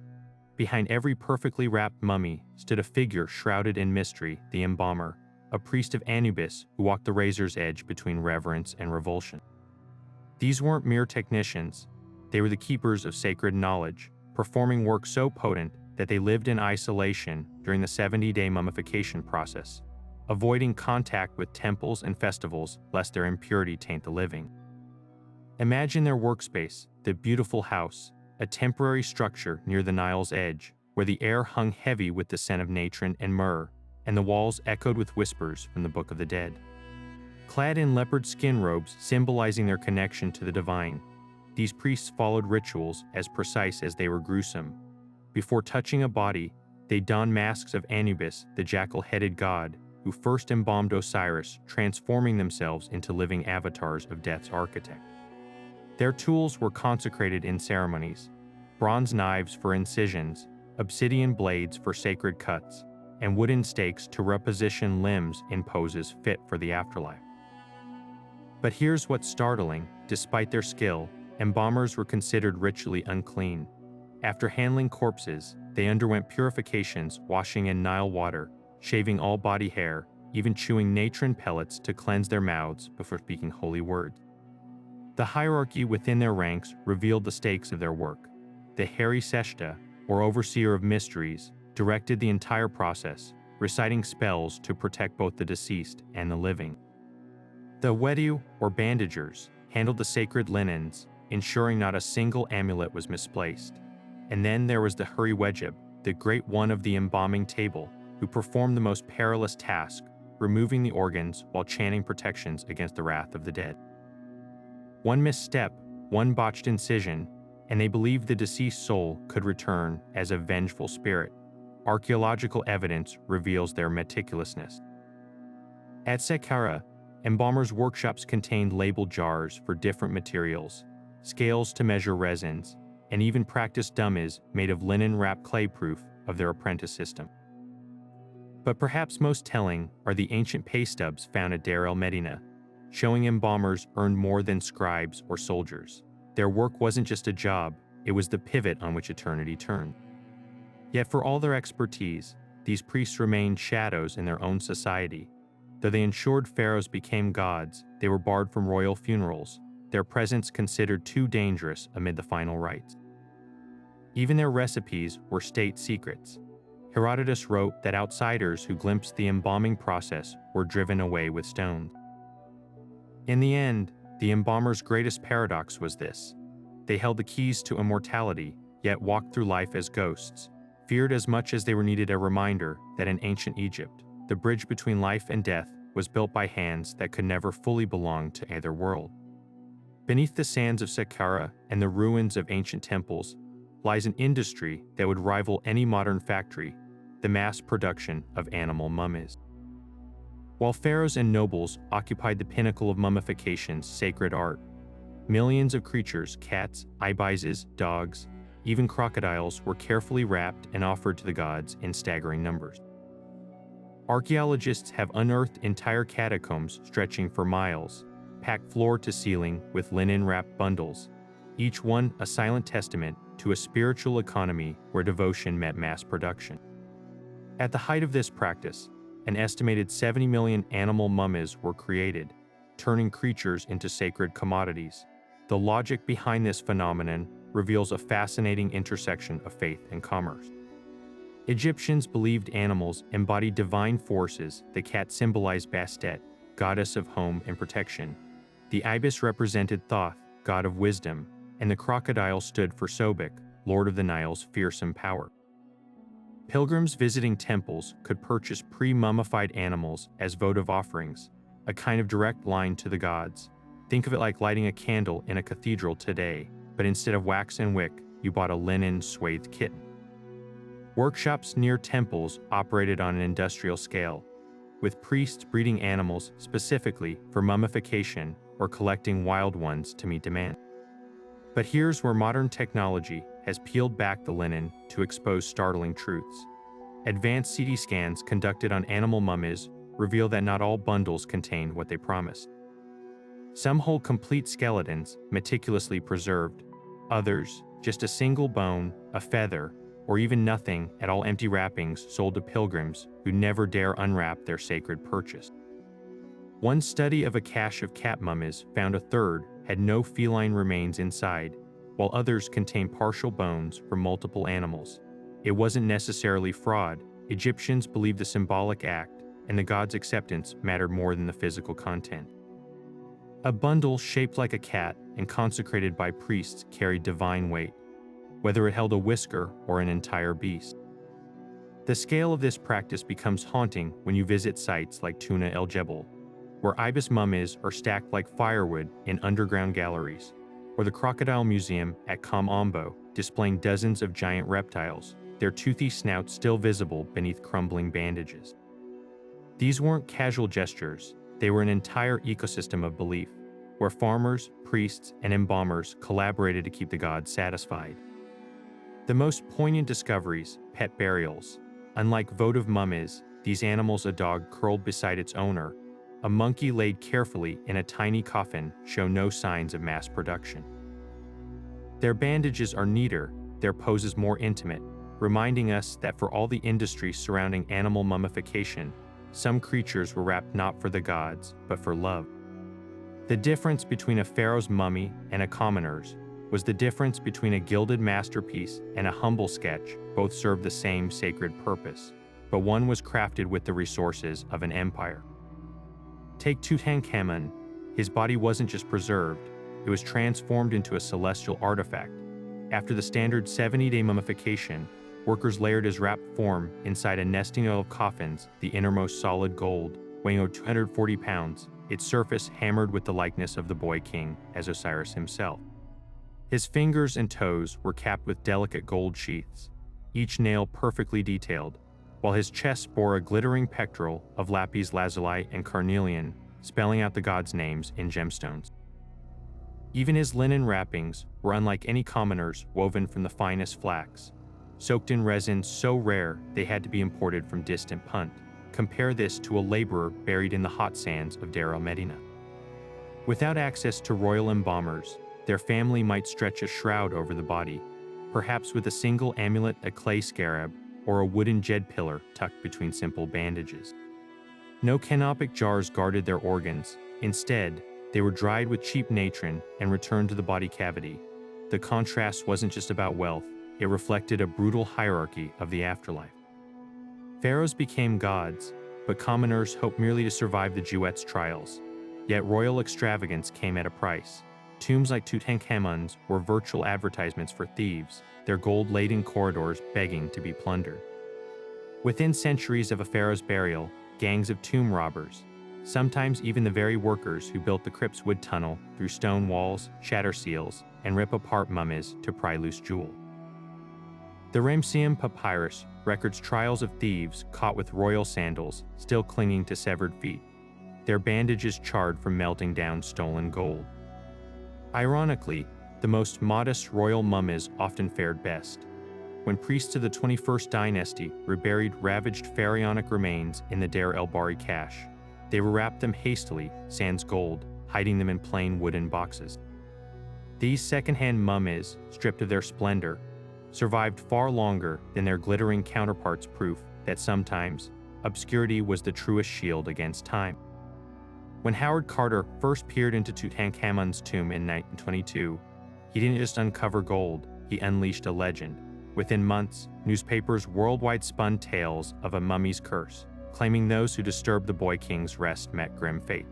Behind every perfectly wrapped mummy stood a figure shrouded in mystery, the embalmer, a priest of Anubis who walked the razor's edge between reverence and revulsion. These weren't mere technicians, they were the keepers of sacred knowledge, performing work so potent that they lived in isolation during the 70-day mummification process, avoiding contact with temples and festivals lest their impurity taint the living. Imagine their workspace, the beautiful house, a temporary structure near the Nile's edge, where the air hung heavy with the scent of natron and myrrh, and the walls echoed with whispers from the Book of the Dead. Clad in leopard skin robes symbolizing their connection to the divine, these priests followed rituals as precise as they were gruesome. Before touching a body, they donned masks of Anubis, the jackal-headed god, who first embalmed Osiris, transforming themselves into living avatars of death's architect. Their tools were consecrated in ceremonies, bronze knives for incisions, obsidian blades for sacred cuts, and wooden stakes to reposition limbs in poses fit for the afterlife. But here's what's startling: despite their skill, embalmers were considered ritually unclean. After handling corpses, they underwent purifications, washing in Nile water, shaving all body hair, even chewing natron pellets to cleanse their mouths before speaking holy words. The hierarchy within their ranks revealed the stakes of their work. The hairy seshta, or overseer of mysteries, directed the entire process, reciting spells to protect both the deceased and the living. The wedu, or bandagers, handled the sacred linens, ensuring not a single amulet was misplaced. And then there was the huri-wejeb, the great one of the embalming table, who performed the most perilous task, removing the organs while chanting protections against the wrath of the dead. One misstep, one botched incision, and they believed the deceased soul could return as a vengeful spirit. Archaeological evidence reveals their meticulousness. At Saqqara, embalmers' workshops contained labeled jars for different materials, scales to measure resins, and even practiced dummies made of linen-wrapped clay proof of their apprentice system. But perhaps most telling are the ancient pay stubs found at Deir el-Medina, showing embalmers earned more than scribes or soldiers. Their work wasn't just a job, it was the pivot on which eternity turned. Yet for all their expertise, these priests remained shadows in their own society. Though they ensured pharaohs became gods, they were barred from royal funerals, their presence considered too dangerous amid the final rites. Even their recipes were state secrets. Herodotus wrote that outsiders who glimpsed the embalming process were driven away with stones. In the end, the embalmer's greatest paradox was this: they held the keys to immortality, yet walked through life as ghosts, feared as much as they were needed a reminder that in ancient Egypt, the bridge between life and death was built by hands that could never fully belong to either world. Beneath the sands of Saqqara and the ruins of ancient temples lies an industry that would rival any modern factory, the mass production of animal mummies. While pharaohs and nobles occupied the pinnacle of mummification's sacred art, millions of creatures, cats, ibises, dogs, even crocodiles, were carefully wrapped and offered to the gods in staggering numbers. Archaeologists have unearthed entire catacombs stretching for miles, packed floor to ceiling with linen-wrapped bundles, each one a silent testament to a spiritual economy where devotion met mass production. At the height of this practice, an estimated 70 million animal mummies were created, turning creatures into sacred commodities. The logic behind this phenomenon reveals a fascinating intersection of faith and commerce. Egyptians believed animals embodied divine forces. The cat symbolized Bastet, goddess of home and protection. The ibis represented Thoth, god of wisdom, and the crocodile stood for Sobek, lord of the Nile's fearsome power. Pilgrims visiting temples could purchase pre-mummified animals as votive offerings, a kind of direct line to the gods. Think of it like lighting a candle in a cathedral today, but instead of wax and wick, you bought a linen-swathed kitten. Workshops near temples operated on an industrial scale, with priests breeding animals specifically for mummification or collecting wild ones to meet demand. But here's where modern technology has peeled back the linen to expose startling truths. Advanced CT scans conducted on animal mummies reveal that not all bundles contain what they promised. Some hold complete skeletons, meticulously preserved. Others, just a single bone, a feather, or even nothing at all, empty wrappings sold to pilgrims who never dare unwrap their sacred purchase. One study of a cache of cat mummies found a third had no feline remains inside, while others contained partial bones from multiple animals. It wasn't necessarily fraud. Egyptians believed the symbolic act and the god's acceptance mattered more than the physical content. A bundle shaped like a cat and consecrated by priests carried divine weight, whether it held a whisker or an entire beast. The scale of this practice becomes haunting when you visit sites like Tuna el Jebel, where ibis mummies are stacked like firewood in underground galleries, or the Crocodile Museum at Kam Ombo, displaying dozens of giant reptiles, their toothy snouts still visible beneath crumbling bandages. These weren't casual gestures, they were an entire ecosystem of belief, where farmers, priests, and embalmers collaborated to keep the gods satisfied. The most poignant discoveries, pet burials. Unlike votive mummies, these animals, a dog curled beside its owner, a monkey laid carefully in a tiny coffin, show no signs of mass production. Their bandages are neater, their poses more intimate, reminding us that for all the industry surrounding animal mummification, some creatures were wrapped not for the gods, but for love. The difference between a pharaoh's mummy and a commoner's was the difference between a gilded masterpiece and a humble sketch. Both served the same sacred purpose, but one was crafted with the resources of an empire. Take Tutankhamun. His body wasn't just preserved, it was transformed into a celestial artifact. After the standard 70-day mummification, workers layered his wrapped form inside a nesting of coffins, the innermost solid gold, weighing over 240 pounds, its surface hammered with the likeness of the boy king as Osiris himself. His fingers and toes were capped with delicate gold sheaths, each nail perfectly detailed, while his chest bore a glittering pectoral of lapis lazuli and carnelian, spelling out the gods' names in gemstones. Even his linen wrappings were unlike any commoners, woven from the finest flax, soaked in resins so rare they had to be imported from distant Punt. Compare this to a laborer buried in the hot sands of Deir el-Medina. Without access to royal embalmers, their family might stretch a shroud over the body, perhaps with a single amulet, a clay scarab, or a wooden jed pillar tucked between simple bandages. No canopic jars guarded their organs. Instead, they were dried with cheap natron and returned to the body cavity. The contrast wasn't just about wealth, it reflected a brutal hierarchy of the afterlife. Pharaohs became gods, but commoners hoped merely to survive the Jewette's trials. Yet royal extravagance came at a price. Tombs like Tutankhamun's were virtual advertisements for thieves, their gold-laden corridors begging to be plundered. Within centuries of a pharaoh's burial, gangs of tomb robbers. Sometimes even the very workers who built the crypts would tunnel through stone walls, shatter seals, and rip apart mummies to pry loose jewel. The Ramesseum papyrus records trials of thieves caught with royal sandals still clinging to severed feet, their bandages charred from melting down stolen gold. Ironically, the most modest royal mummies often fared best. When priests of the 21st dynasty reburied ravaged pharaonic remains in the Deir el-Bahari cache, they rewrapped them hastily, sans gold, hiding them in plain wooden boxes. These second-hand mummies, stripped of their splendor, survived far longer than their glittering counterparts, proof that sometimes obscurity was the truest shield against time. When Howard Carter first peered into Tutankhamun's tomb in 1922, he didn't just uncover gold, he unleashed a legend. Within months, newspapers worldwide spun tales of a mummy's curse, claiming those who disturbed the boy king's rest met grim fate.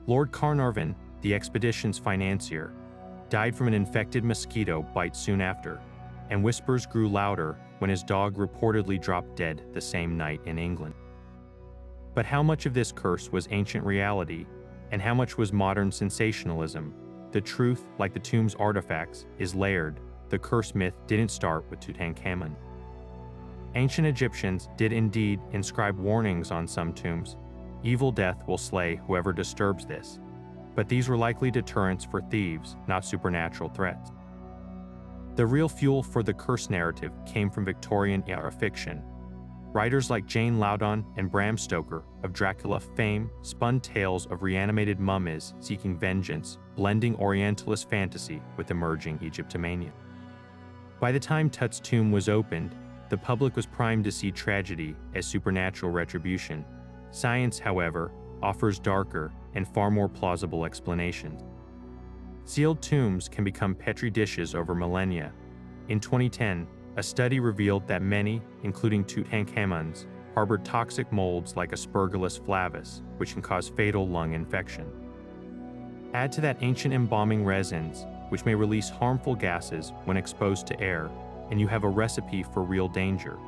Lord Carnarvon, the expedition's financier, died from an infected mosquito bite soon after, and whispers grew louder when his dog reportedly dropped dead the same night in England. But how much of this curse was ancient reality, and how much was modern sensationalism? The truth, like the tomb's artifacts, is layered. The curse myth didn't start with Tutankhamun. Ancient Egyptians did indeed inscribe warnings on some tombs. Evil death will slay whoever disturbs this. But these were likely deterrents for thieves, not supernatural threats. The real fuel for the curse narrative came from Victorian-era fiction. Writers like Jane Loudon and Bram Stoker of Dracula fame spun tales of reanimated mummies seeking vengeance, blending Orientalist fantasy with emerging Egyptomania. By the time Tut's tomb was opened, the public was primed to see tragedy as supernatural retribution. Science, however, offers darker and far more plausible explanations. Sealed tombs can become petri dishes over millennia. In 2010, a study revealed that many, including Tutankhamun's, harbored toxic molds like Aspergillus flavus, which can cause fatal lung infection. Add to that ancient embalming resins, which may release harmful gases when exposed to air, and you have a recipe for real danger.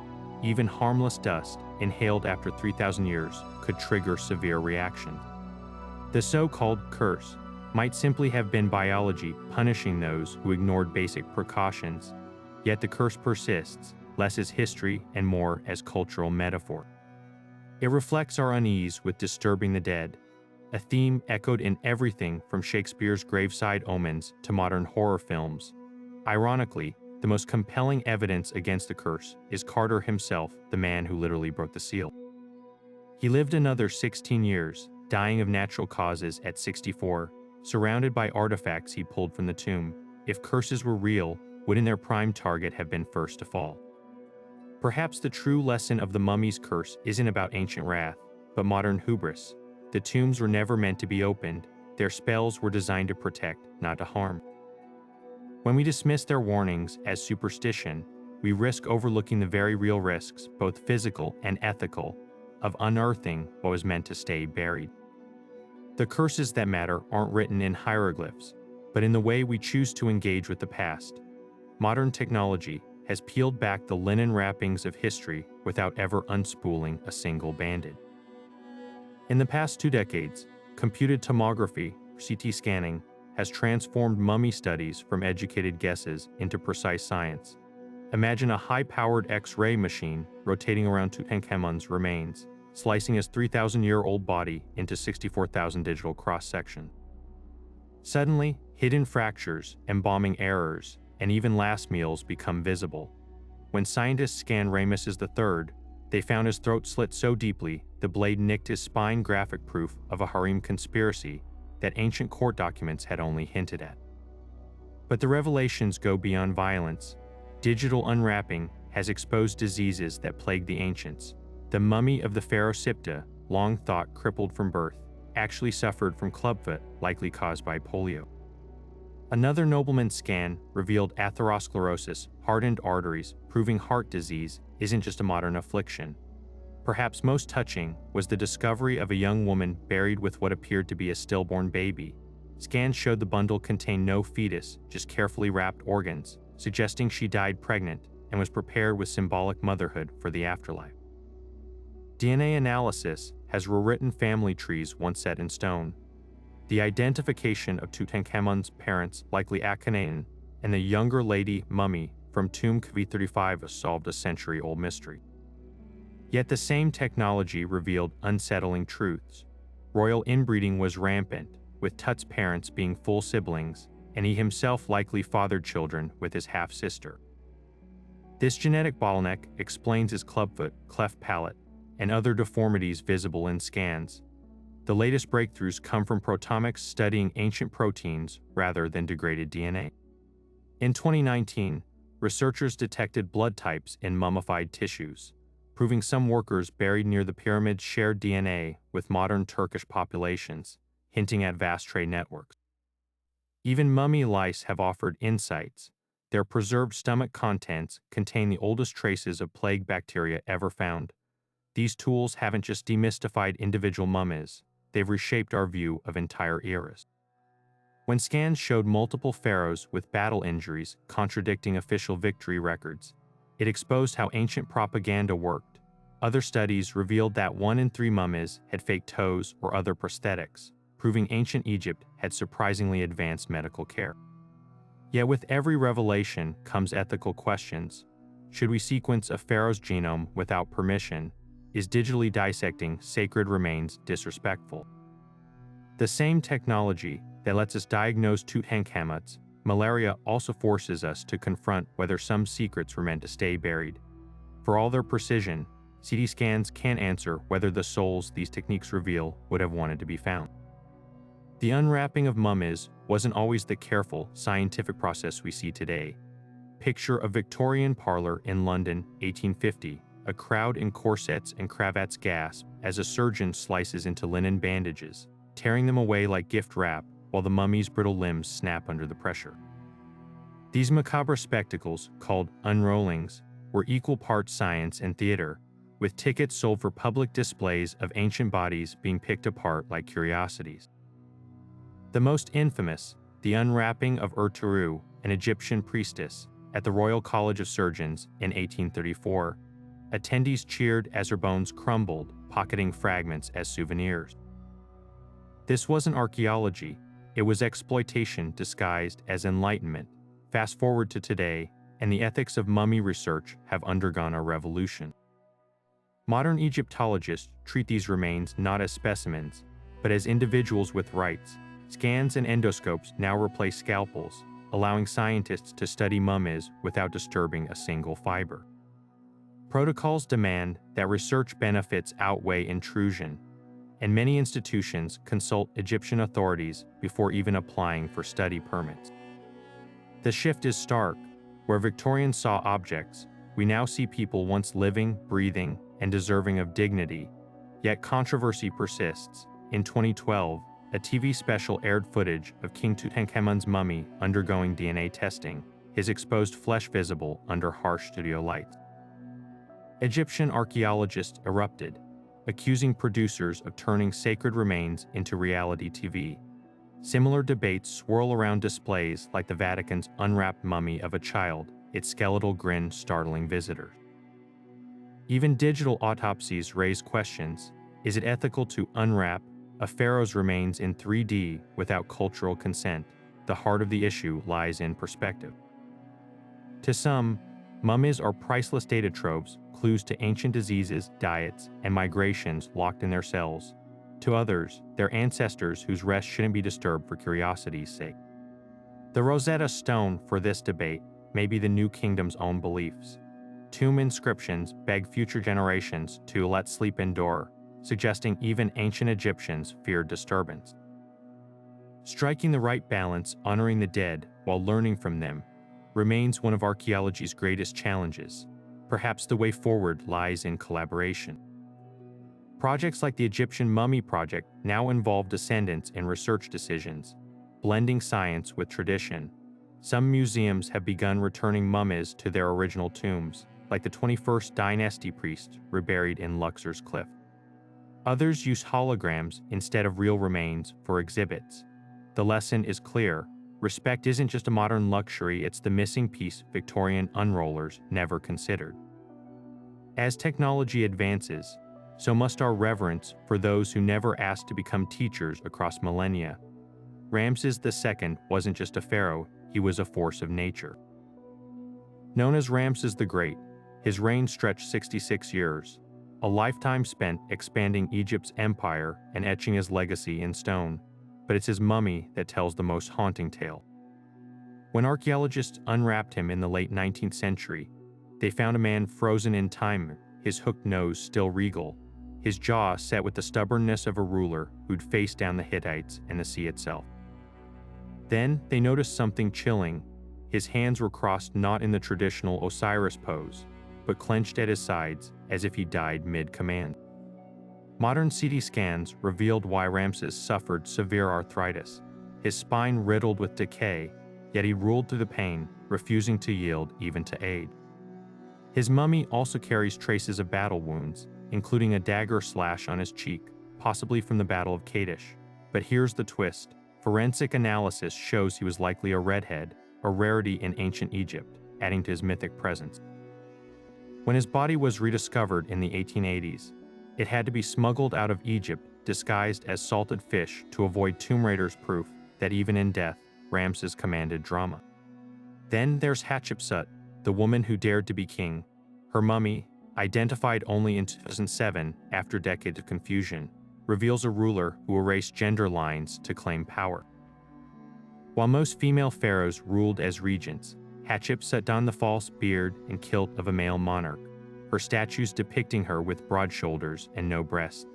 Even harmless dust, inhaled after 3,000 years, could trigger severe reactions. The so-called curse might simply have been biology punishing those who ignored basic precautions. Yet the curse persists, less as history and more as cultural metaphor. It reflects our unease with disturbing the dead, a theme echoed in everything from Shakespeare's graveside omens to modern horror films. Ironically, the most compelling evidence against the curse is Carter himself, the man who literally broke the seal. He lived another 16 years, dying of natural causes at 64, surrounded by artifacts he pulled from the tomb. If curses were real, wouldn't their prime target have been first to fall? Perhaps the true lesson of the mummy's curse isn't about ancient wrath, but modern hubris. The tombs were never meant to be opened. Their spells were designed to protect, not to harm. When we dismiss their warnings as superstition, we risk overlooking the very real risks, both physical and ethical, of unearthing what was meant to stay buried. The curses that matter aren't written in hieroglyphs, but in the way we choose to engage with the past. Modern technology has peeled back the linen wrappings of history without ever unspooling a single bandage. In the past 2 decades, computed tomography, CT scanning, has transformed mummy studies from educated guesses into precise science. Imagine a high-powered X-ray machine rotating around Tutankhamun's remains, slicing his 3,000-year-old body into 64,000 digital cross-section. Suddenly, hidden fractures, embalming errors, and even last meals become visible. When scientists scanned Ramesses III, they found his throat slit so deeply the blade nicked his spine, graphic proof of a harem conspiracy that ancient court documents had only hinted at. But the revelations go beyond violence. Digital unwrapping has exposed diseases that plagued the ancients. The mummy of the pharaoh Siptah, long thought crippled from birth, actually suffered from clubfoot, likely caused by polio. Another nobleman's scan revealed atherosclerosis, hardened arteries, proving heart disease isn't just a modern affliction. Perhaps most touching was the discovery of a young woman buried with what appeared to be a stillborn baby. Scans showed the bundle contained no fetus, just carefully wrapped organs, suggesting she died pregnant and was prepared with symbolic motherhood for the afterlife. DNA analysis has rewritten family trees once set in stone. The identification of Tutankhamun's parents, likely Akhenaten, and the younger lady mummy from tomb KV35 solved a century-old mystery. Yet the same technology revealed unsettling truths. Royal inbreeding was rampant, with Tut's parents being full siblings, and he himself likely fathered children with his half-sister. This genetic bottleneck explains his clubfoot, cleft palate, and other deformities visible in scans. The latest breakthroughs come from proteomics studying ancient proteins rather than degraded DNA. In 2019, researchers detected blood types in mummified tissues, proving some workers buried near the pyramids shared DNA with modern Turkish populations, hinting at vast trade networks. Even mummy lice have offered insights. Their preserved stomach contents contain the oldest traces of plague bacteria ever found. These tools haven't just demystified individual mummies, they've reshaped our view of entire eras. When scans showed multiple pharaohs with battle injuries contradicting official victory records, it exposed how ancient propaganda worked. Other studies revealed that 1 in 3 mummies had fake toes or other prosthetics, proving ancient Egypt had surprisingly advanced medical care. Yet with every revelation comes ethical questions. Should we sequence a pharaoh's genome without permission? Is digitally dissecting sacred remains disrespectful? The same technology that lets us diagnose Tutankhamun's malaria also forces us to confront whether some secrets were meant to stay buried. For all their precision, CT scans can't answer whether the souls these techniques reveal would have wanted to be found. The unwrapping of mummies wasn't always the careful, scientific process we see today. Picture a Victorian parlor in London, 1850. A crowd in corsets and cravats gasp as a surgeon slices into linen bandages, tearing them away like gift wrap while the mummy's brittle limbs snap under the pressure. These macabre spectacles, called unrollings, were equal parts science and theater, with tickets sold for public displays of ancient bodies being picked apart like curiosities. The most infamous, the unwrapping of Ertuğrul, an Egyptian priestess, at the Royal College of Surgeons in 1834. Attendees cheered as her bones crumbled, pocketing fragments as souvenirs. This wasn't archaeology, it was exploitation disguised as enlightenment. Fast forward to today, and the ethics of mummy research have undergone a revolution. Modern Egyptologists treat these remains not as specimens, but as individuals with rights. Scans and endoscopes now replace scalpels, allowing scientists to study mummies without disturbing a single fiber. Protocols demand that research benefits outweigh intrusion, and many institutions consult Egyptian authorities before even applying for study permits. The shift is stark. Where Victorians saw objects, we now see people once living, breathing, and deserving of dignity. Yet controversy persists. In 2012, a TV special aired footage of King Tutankhamun's mummy undergoing DNA testing, his exposed flesh visible under harsh studio lights. Egyptian archaeologists erupted, accusing producers of turning sacred remains into reality TV. Similar debates swirl around displays like the Vatican's unwrapped mummy of a child, its skeletal grin startling visitors. Even digital autopsies raise questions. Is it ethical to unwrap a pharaoh's remains in 3D without cultural consent? The heart of the issue lies in perspective. To some, mummies are priceless data troves, clues to ancient diseases, diets, and migrations locked in their cells. To others, they're ancestors whose rest shouldn't be disturbed for curiosity's sake. The Rosetta Stone for this debate may be the new kingdom's own beliefs. Tomb inscriptions beg future generations to let sleep endure, suggesting even ancient Egyptians feared disturbance. Striking the right balance, honoring the dead while learning from them, remains one of archaeology's greatest challenges. Perhaps the way forward lies in collaboration. Projects like the Egyptian Mummy Project now involve descendants in research decisions, blending science with tradition. Some museums have begun returning mummies to their original tombs, like the 21st Dynasty priest reburied in Luxor's cliff. Others use holograms instead of real remains for exhibits. The lesson is clear. Respect isn't just a modern luxury, it's the missing piece Victorian unrollers never considered. As technology advances, so must our reverence for those who never asked to become teachers across millennia. Ramses II wasn't just a pharaoh, he was a force of nature. Known as Ramses the Great, his reign stretched 66 years, a lifetime spent expanding Egypt's empire and etching his legacy in stone. But it's his mummy that tells the most haunting tale. When archaeologists unwrapped him in the late 19th century, they found a man frozen in time, his hooked nose still regal, his jaw set with the stubbornness of a ruler who'd faced down the Hittites and the sea itself. Then they noticed something chilling. His hands were crossed not in the traditional Osiris pose, but clenched at his sides as if he died mid-command. Modern CT scans revealed why Ramses suffered severe arthritis, his spine riddled with decay, yet he ruled through the pain, refusing to yield even to age. His mummy also carries traces of battle wounds, including a dagger slash on his cheek, possibly from the Battle of Kadesh. But here's the twist. Forensic analysis shows he was likely a redhead, a rarity in ancient Egypt, adding to his mythic presence. When his body was rediscovered in the 1880s, it had to be smuggled out of Egypt disguised as salted fish to avoid Tomb Raider's proof that even in death, Ramses commanded drama. Then there's Hatshepsut, the woman who dared to be king. Her mummy, identified only in 2007 after decades of confusion, reveals a ruler who erased gender lines to claim power. While most female pharaohs ruled as regents, Hatshepsut donned the false beard and kilt of a male monarch, her statues depicting her with broad shoulders and no breasts.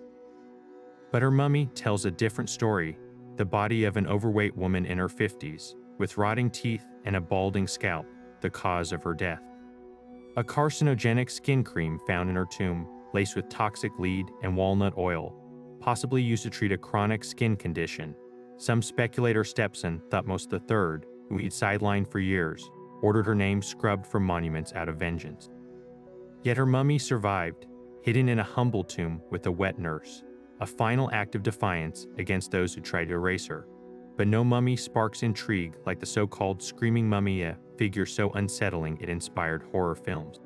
But her mummy tells a different story, the body of an overweight woman in her 50s, with rotting teeth and a balding scalp, the cause of her death. A carcinogenic skin cream found in her tomb, laced with toxic lead and walnut oil, possibly used to treat a chronic skin condition. Some speculator Stepson, Thutmose III, who he'd sidelined for years, ordered her name scrubbed from monuments out of vengeance. Yet her mummy survived, hidden in a humble tomb with a wet nurse, a final act of defiance against those who tried to erase her. But no mummy sparks intrigue like the so-called screaming mummy, figure so unsettling it inspired horror films.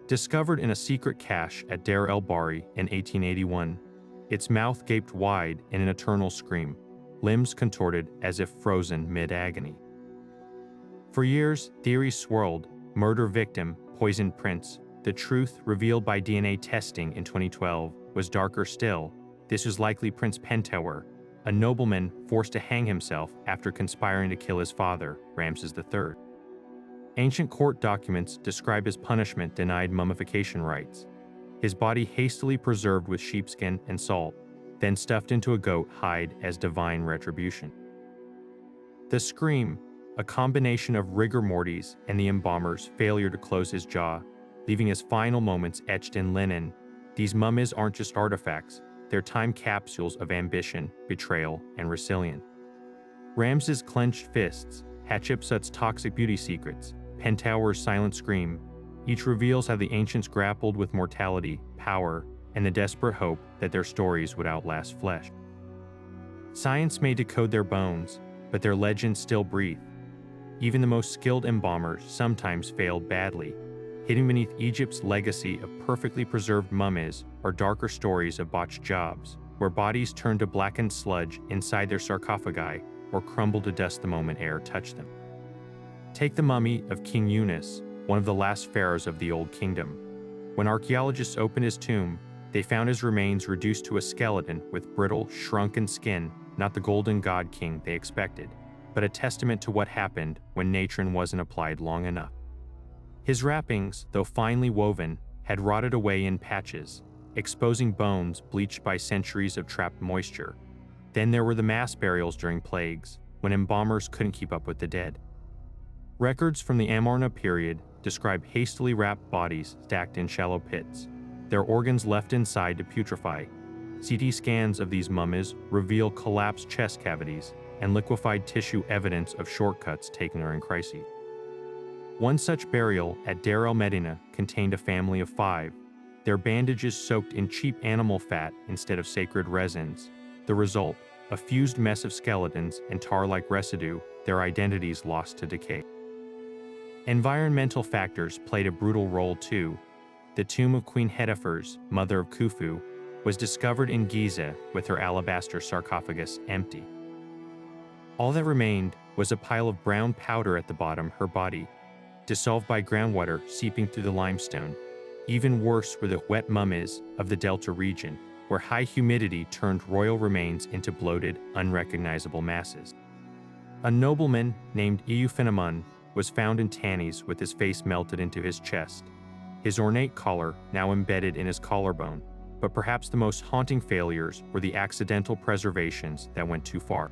Discovered in a secret cache at Deir el-Bahri in 1881, its mouth gaped wide in an eternal scream, limbs contorted as if frozen mid-agony. For years, theories swirled: murder victim, poisoned prince. The truth, revealed by DNA testing in 2012, was darker still. This was likely Prince Pentuer, a nobleman forced to hang himself after conspiring to kill his father, Ramses III. Ancient court documents describe his punishment denied mummification rites. His body hastily preserved with sheepskin and salt, then stuffed into a goat hide as divine retribution. The scream, a combination of rigor mortis and the embalmer's failure to close his jaw, leaving his final moments etched in linen. These mummies aren't just artifacts, they're time capsules of ambition, betrayal, and resilience. Ramses' clenched fists, Hatshepsut's toxic beauty secrets, Pentuer's silent scream, each reveals how the ancients grappled with mortality, power, and the desperate hope that their stories would outlast flesh. Science may decode their bones, but their legends still breathe. Even the most skilled embalmers sometimes failed badly. Hidden beneath Egypt's legacy of perfectly preserved mummies are darker stories of botched jobs, where bodies turned to blackened sludge inside their sarcophagi or crumbled to dust the moment air touched them. Take the mummy of King Yunus, one of the last pharaohs of the Old Kingdom. When archaeologists opened his tomb, they found his remains reduced to a skeleton with brittle, shrunken skin, not the golden god king they expected, but a testament to what happened when natron wasn't applied long enough. His wrappings, though finely woven, had rotted away in patches, exposing bones bleached by centuries of trapped moisture. Then there were the mass burials during plagues, when embalmers couldn't keep up with the dead. Records from the Amarna period describe hastily wrapped bodies stacked in shallow pits, their organs left inside to putrefy. CT scans of these mummies reveal collapsed chest cavities and liquefied tissue, evidence of shortcuts taken during crises. One such burial at Deir el-Medina contained a family of 5, their bandages soaked in cheap animal fat instead of sacred resins. The result, a fused mess of skeletons and tar-like residue, their identities lost to decay. Environmental factors played a brutal role too. the tomb of Queen Hetepheres, mother of Khufu, was discovered in Giza with her alabaster sarcophagus empty. All that remained was a pile of brown powder at the bottom, her body, dissolved by groundwater seeping through the limestone. Even worse were the wet mummies of the Delta region, where high humidity turned royal remains into bloated, unrecognizable masses. A nobleman named Euphenemon was found in Tanis with his face melted into his chest, his ornate collar now embedded in his collarbone. But perhaps the most haunting failures were the accidental preservations that went too far.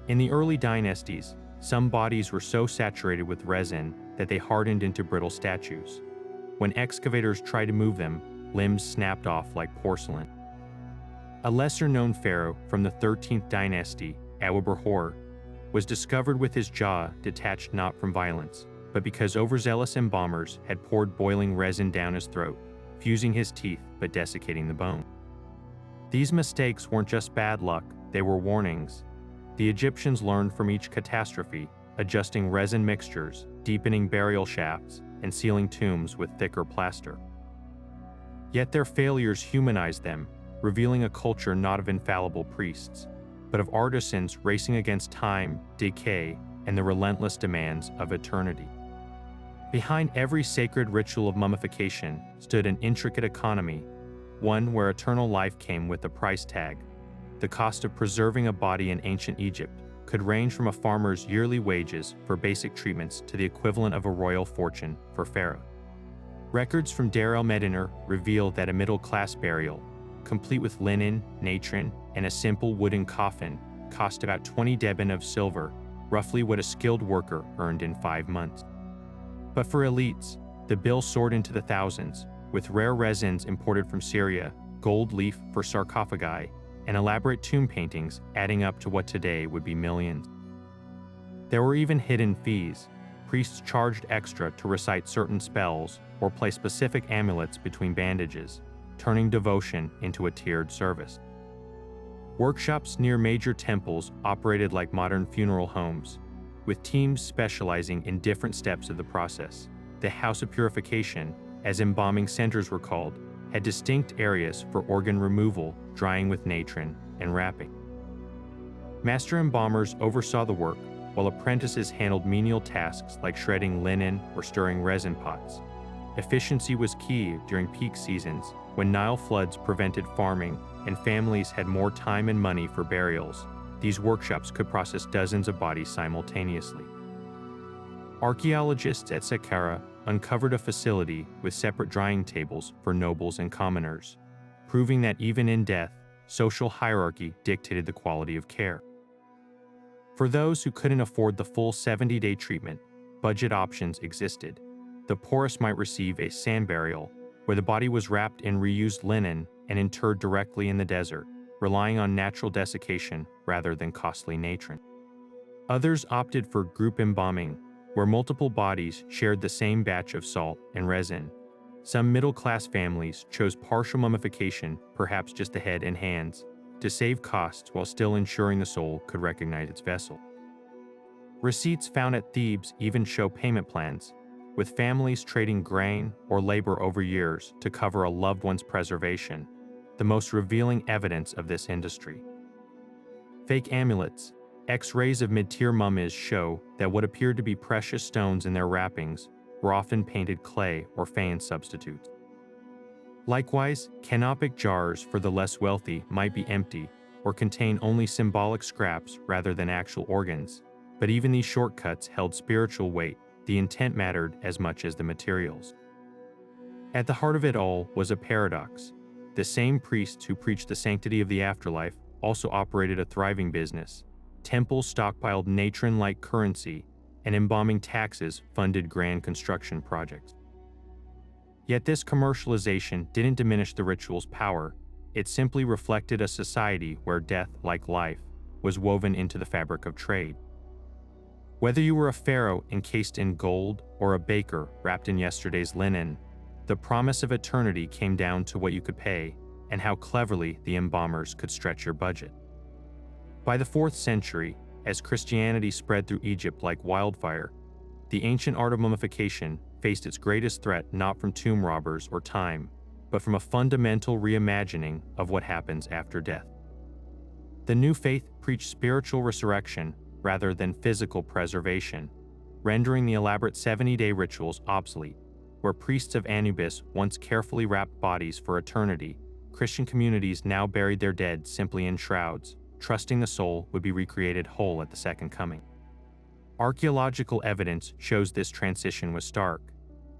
In the early dynasties, some bodies were so saturated with resin that they hardened into brittle statues. When excavators tried to move them, limbs snapped off like porcelain. A lesser-known pharaoh from the 13th dynasty, Abu-Hor, was discovered with his jaw detached not from violence, but because overzealous embalmers had poured boiling resin down his throat, fusing his teeth but desiccating the bone. These mistakes weren't just bad luck, they were warnings. The Egyptians learned from each catastrophe, adjusting resin mixtures, deepening burial shafts, and sealing tombs with thicker plaster. Yet their failures humanized them, revealing a culture not of infallible priests, but of artisans racing against time, decay, and the relentless demands of eternity. Behind every sacred ritual of mummification stood an intricate economy, one where eternal life came with a price tag. The cost of preserving a body in ancient Egypt could range from a farmer's yearly wages for basic treatments to the equivalent of a royal fortune for pharaoh. Records from Deir el-Medina reveal that a middle-class burial, complete with linen, natron, and a simple wooden coffin, cost about 20 deben of silver, roughly what a skilled worker earned in 5 months. But for elites, the bill soared into the thousands, with rare resins imported from Syria, gold leaf for sarcophagi, and elaborate tomb paintings adding up to what today would be millions. There were even hidden fees. Priests charged extra to recite certain spells or place specific amulets between bandages, turning devotion into a tiered service. Workshops near major temples operated like modern funeral homes, with teams specializing in different steps of the process. The House of Purification, as embalming centers were called, had distinct areas for organ removal, drying with natron, and wrapping. Master embalmers oversaw the work, while apprentices handled menial tasks like shredding linen or stirring resin pots. Efficiency was key during peak seasons, when Nile floods prevented farming and families had more time and money for burials. These workshops could process dozens of bodies simultaneously. Archaeologists at Saqqara uncovered a facility with separate drying tables for nobles and commoners, proving that even in death, social hierarchy dictated the quality of care. For those who couldn't afford the full 70-day treatment, budget options existed. The poorest might receive a sand burial, where the body was wrapped in reused linen and interred directly in the desert, relying on natural desiccation rather than costly natron. Others opted for group embalming, where multiple bodies shared the same batch of salt and resin. Some middle-class families chose partial mummification, perhaps just the head and hands, to save costs while still ensuring the soul could recognize its vessel. Receipts found at Thebes even show payment plans, with families trading grain or labor over years to cover a loved one's preservation, the most revealing evidence of this industry. Fake amulets, X-rays of mid-tier mummies show that what appeared to be precious stones in their wrappings were often painted clay or faience substitutes. Likewise, canopic jars for the less wealthy might be empty or contain only symbolic scraps rather than actual organs, but even these shortcuts held spiritual weight. The intent mattered as much as the materials. At the heart of it all was a paradox. The same priests who preached the sanctity of the afterlife also operated a thriving business. Temples stockpiled natron-like currency, and embalming taxes funded grand construction projects. Yet this commercialization didn't diminish the ritual's power. It simply reflected a society where death, like life, was woven into the fabric of trade. Whether you were a pharaoh encased in gold or a baker wrapped in yesterday's linen, the promise of eternity came down to what you could pay and how cleverly the embalmers could stretch your budget. By the 4th century, as Christianity spread through Egypt like wildfire, the ancient art of mummification faced its greatest threat not from tomb robbers or time, but from a fundamental reimagining of what happens after death. The new faith preached spiritual resurrection rather than physical preservation, rendering the elaborate 70-day rituals obsolete. Where priests of Anubis once carefully wrapped bodies for eternity, Christian communities now buried their dead simply in shrouds, trusting the soul would be recreated whole at the second coming. Archaeological evidence shows this transition was stark.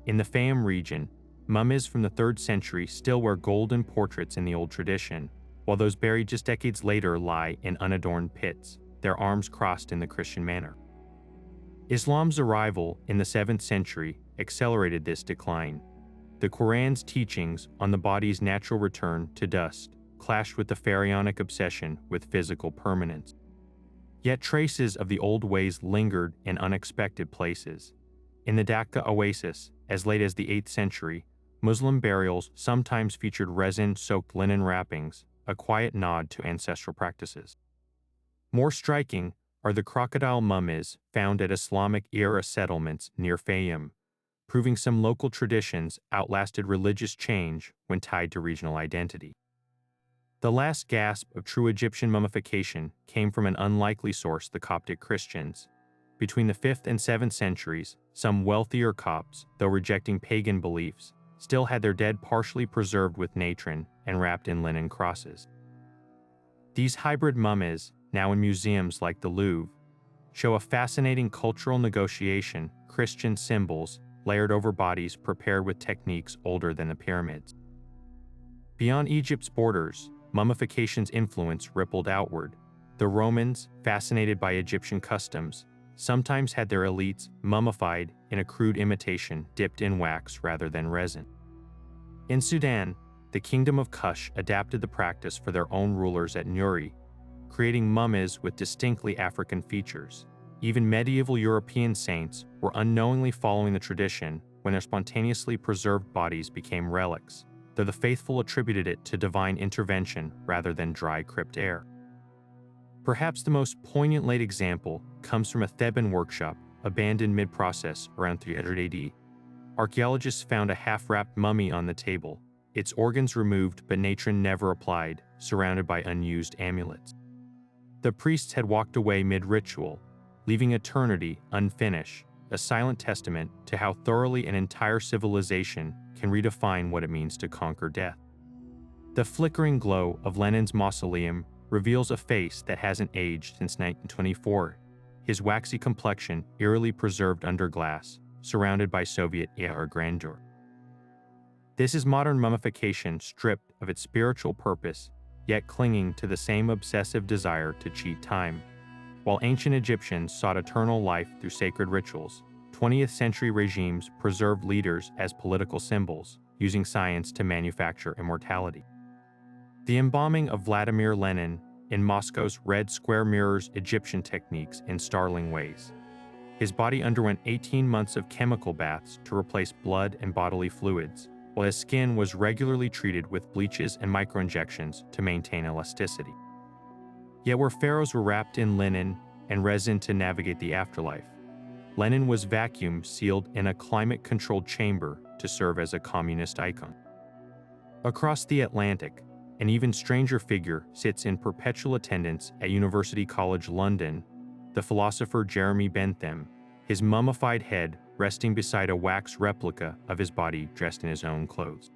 In the Fayum region, mummies from the 3rd century still wear golden portraits in the old tradition, while those buried just decades later lie in unadorned pits, their arms crossed in the Christian manner. Islam's arrival in the 7th century accelerated this decline. The Quran's teachings on the body's natural return to dust clashed with the pharaonic obsession with physical permanence. Yet traces of the old ways lingered in unexpected places. In the Dacca oasis, as late as the 8th century, Muslim burials sometimes featured resin-soaked linen wrappings, a quiet nod to ancestral practices. More striking are the crocodile mummies found at Islamic-era settlements near Fayum, proving some local traditions outlasted religious change when tied to regional identity. The last gasp of true Egyptian mummification came from an unlikely source, the Coptic Christians. Between the 5th and 7th centuries, some wealthier Copts, though rejecting pagan beliefs, still had their dead partially preserved with natron and wrapped in linen crosses. These hybrid mummies, now in museums like the Louvre, show a fascinating cultural negotiation, Christian symbols layered over bodies prepared with techniques older than the pyramids. Beyond Egypt's borders, mummification's influence rippled outward. The Romans, fascinated by Egyptian customs, sometimes had their elites mummified in a crude imitation dipped in wax rather than resin. In Sudan, the Kingdom of Kush adapted the practice for their own rulers at Nuri, creating mummies with distinctly African features. Even medieval European saints were unknowingly following the tradition when their spontaneously preserved bodies became relics, though the faithful attributed it to divine intervention rather than dry crypt air. Perhaps the most poignant late example comes from a Theban workshop abandoned mid-process around 300 AD. Archaeologists found a half-wrapped mummy on the table, its organs removed but natron never applied, surrounded by unused amulets. The priests had walked away mid-ritual, leaving eternity unfinished, a silent testament to how thoroughly an entire civilization can redefine what it means to conquer death. The flickering glow of Lenin's mausoleum reveals a face that hasn't aged since 1924, his waxy complexion eerily preserved under glass, surrounded by Soviet-era grandeur. This is modern mummification stripped of its spiritual purpose, yet clinging to the same obsessive desire to cheat time. While ancient Egyptians sought eternal life through sacred rituals, 20th century regimes preserved leaders as political symbols, using science to manufacture immortality. The embalming of Vladimir Lenin in Moscow's Red Square mirrors Egyptian techniques in startling ways. His body underwent 18 months of chemical baths to replace blood and bodily fluids, while his skin was regularly treated with bleaches and microinjections to maintain elasticity. Yet where pharaohs were wrapped in linen and resin to navigate the afterlife, Lenin was vacuum sealed in a climate-controlled chamber to serve as a communist icon. Across the Atlantic, an even stranger figure sits in perpetual attendance at University College London, the philosopher Jeremy Bentham, his mummified head resting beside a wax replica of his body dressed in his own clothes.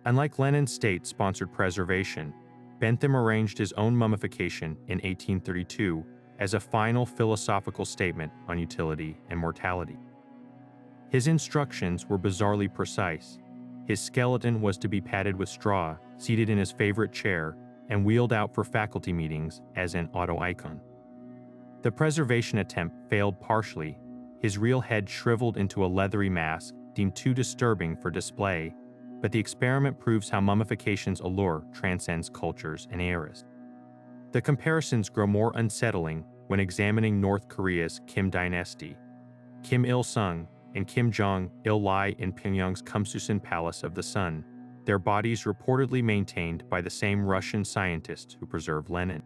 Unlike Lenin's state-sponsored preservation, Bentham arranged his own mummification in 1832 as a final philosophical statement on utility and mortality. His instructions were bizarrely precise. His skeleton was to be padded with straw, seated in his favorite chair, and wheeled out for faculty meetings as an auto-icon. The preservation attempt failed partially, his real head shriveled into a leathery mask deemed too disturbing for display, but the experiment proves how mummification's allure transcends cultures and eras. The comparisons grow more unsettling when examining North Korea's Kim dynasty. Kim Il-sung and Kim Jong-il lie in Pyongyang's Kumsusan Palace of the Sun, their bodies reportedly maintained by the same Russian scientists who preserved Lenin.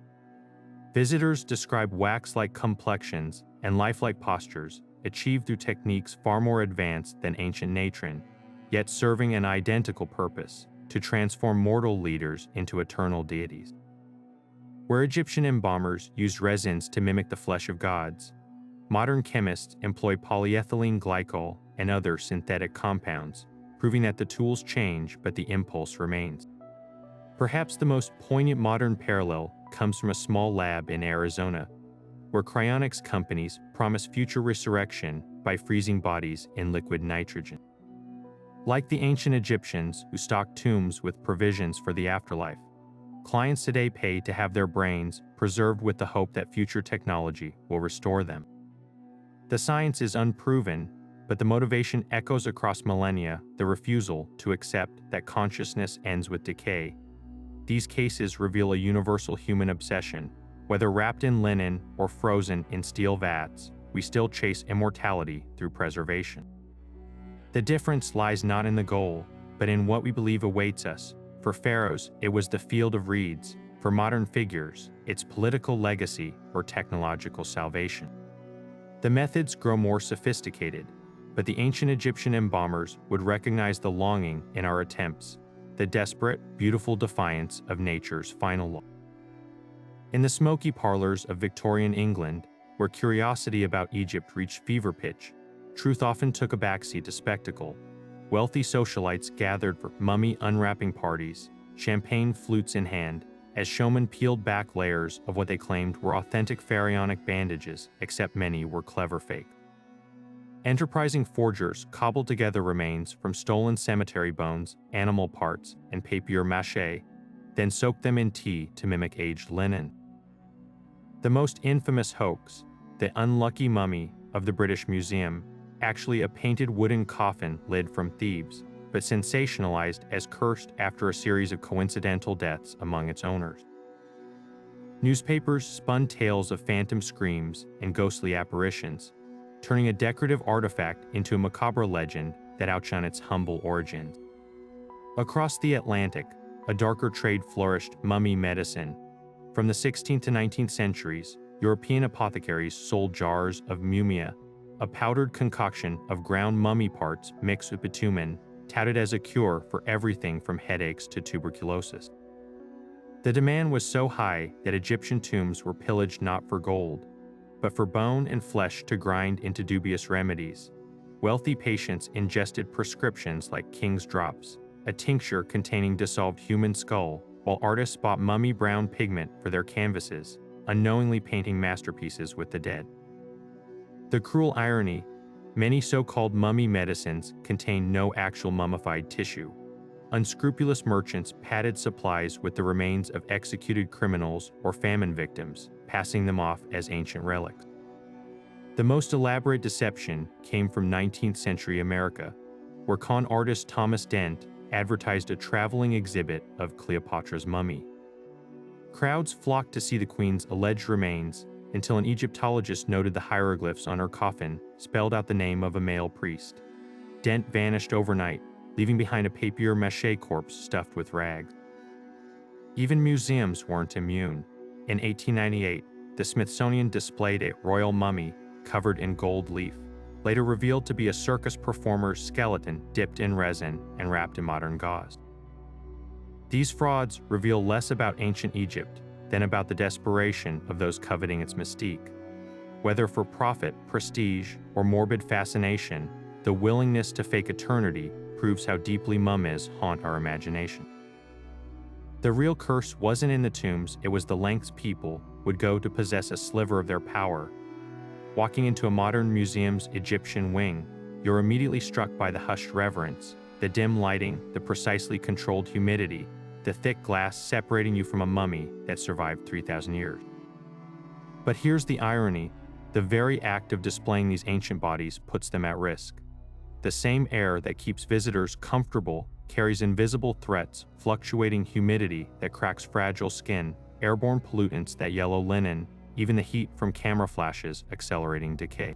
Visitors describe wax-like complexions and lifelike postures, achieved through techniques far more advanced than ancient natron, yet serving an identical purpose: to transform mortal leaders into eternal deities. Where Egyptian embalmers used resins to mimic the flesh of gods, modern chemists employ polyethylene glycol and other synthetic compounds, proving that the tools change but the impulse remains. Perhaps the most poignant modern parallel comes from a small lab in Arizona, where cryonics companies promise future resurrection by freezing bodies in liquid nitrogen. Like the ancient Egyptians who stocked tombs with provisions for the afterlife, clients today pay to have their brains preserved with the hope that future technology will restore them. The science is unproven, but the motivation echoes across millennia: the refusal to accept that consciousness ends with decay. These cases reveal a universal human obsession. Whether wrapped in linen or frozen in steel vats, we still chase immortality through preservation. The difference lies not in the goal, but in what we believe awaits us. For pharaohs, it was the field of reeds. For modern figures, it's political legacy or technological salvation. The methods grow more sophisticated, but the ancient Egyptian embalmers would recognize the longing in our attempts, the desperate, beautiful defiance of nature's final law. In the smoky parlors of Victorian England, where curiosity about Egypt reached fever pitch, truth often took a backseat to spectacle. Wealthy socialites gathered for mummy unwrapping parties, champagne flutes in hand, as showmen peeled back layers of what they claimed were authentic pharaonic bandages, except many were clever fake. Enterprising forgers cobbled together remains from stolen cemetery bones, animal parts, and papier-mâché, then soaked them in tea to mimic aged linen. The most infamous hoax, the unlucky mummy of the British Museum, actually a painted wooden coffin lid from Thebes, but sensationalized as cursed after a series of coincidental deaths among its owners. Newspapers spun tales of phantom screams and ghostly apparitions, turning a decorative artifact into a macabre legend that outshone its humble origins. Across the Atlantic, a darker trade flourished: mummy medicine. From the 16th to 19th centuries, European apothecaries sold jars of mumia, a powdered concoction of ground mummy parts mixed with bitumen, touted as a cure for everything from headaches to tuberculosis. The demand was so high that Egyptian tombs were pillaged not for gold, but for bone and flesh to grind into dubious remedies. Wealthy patients ingested prescriptions like King's Drops, a tincture containing dissolved human skull, while artists bought mummy brown pigment for their canvases, unknowingly painting masterpieces with the dead. The cruel irony: many so-called mummy medicines contain no actual mummified tissue. Unscrupulous merchants padded supplies with the remains of executed criminals or famine victims, passing them off as ancient relics. The most elaborate deception came from 19th century America, where con artist Thomas Dent advertised a traveling exhibit of Cleopatra's mummy. Crowds flocked to see the Queen's alleged remains until an Egyptologist noted the hieroglyphs on her coffin spelled out the name of a male priest. Dent vanished overnight, leaving behind a papier-mâché corpse stuffed with rags. Even museums weren't immune. In 1898, the Smithsonian displayed a royal mummy covered in gold leaf, later revealed to be a circus performer's skeleton dipped in resin and wrapped in modern gauze. These frauds reveal less about ancient Egypt than about the desperation of those coveting its mystique. Whether for profit, prestige, or morbid fascination, the willingness to fake eternity proves how deeply mummies haunt our imagination. The real curse wasn't in the tombs, it was the lengths people would go to possess a sliver of their power. Walking into a modern museum's Egyptian wing, you're immediately struck by the hushed reverence, the dim lighting, the precisely controlled humidity, the thick glass separating you from a mummy that survived 3,000 years. But here's the irony: the very act of displaying these ancient bodies puts them at risk. The same air that keeps visitors comfortable carries invisible threats: fluctuating humidity that cracks fragile skin, airborne pollutants that yellow linen, even the heat from camera flashes accelerating decay.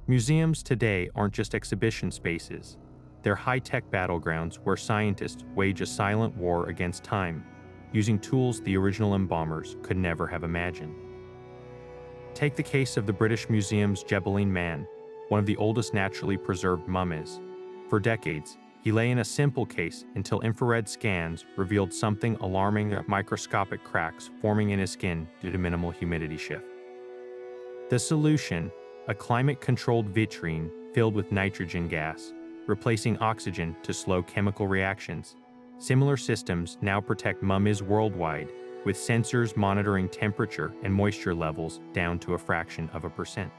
Museums today aren't just exhibition spaces. They're high-tech battlegrounds where scientists wage a silent war against time, using tools the original embalmers could never have imagined. Take the case of the British Museum's Ghibelline Man, one of the oldest naturally preserved mummies. For decades, he lay in a simple case until infrared scans revealed something alarming: microscopic cracks forming in his skin due to minimal humidity shift. The solution: a climate-controlled vitrine filled with nitrogen gas, replacing oxygen to slow chemical reactions. Similar systems now protect mummies worldwide, with sensors monitoring temperature and moisture levels down to a fraction of a percent.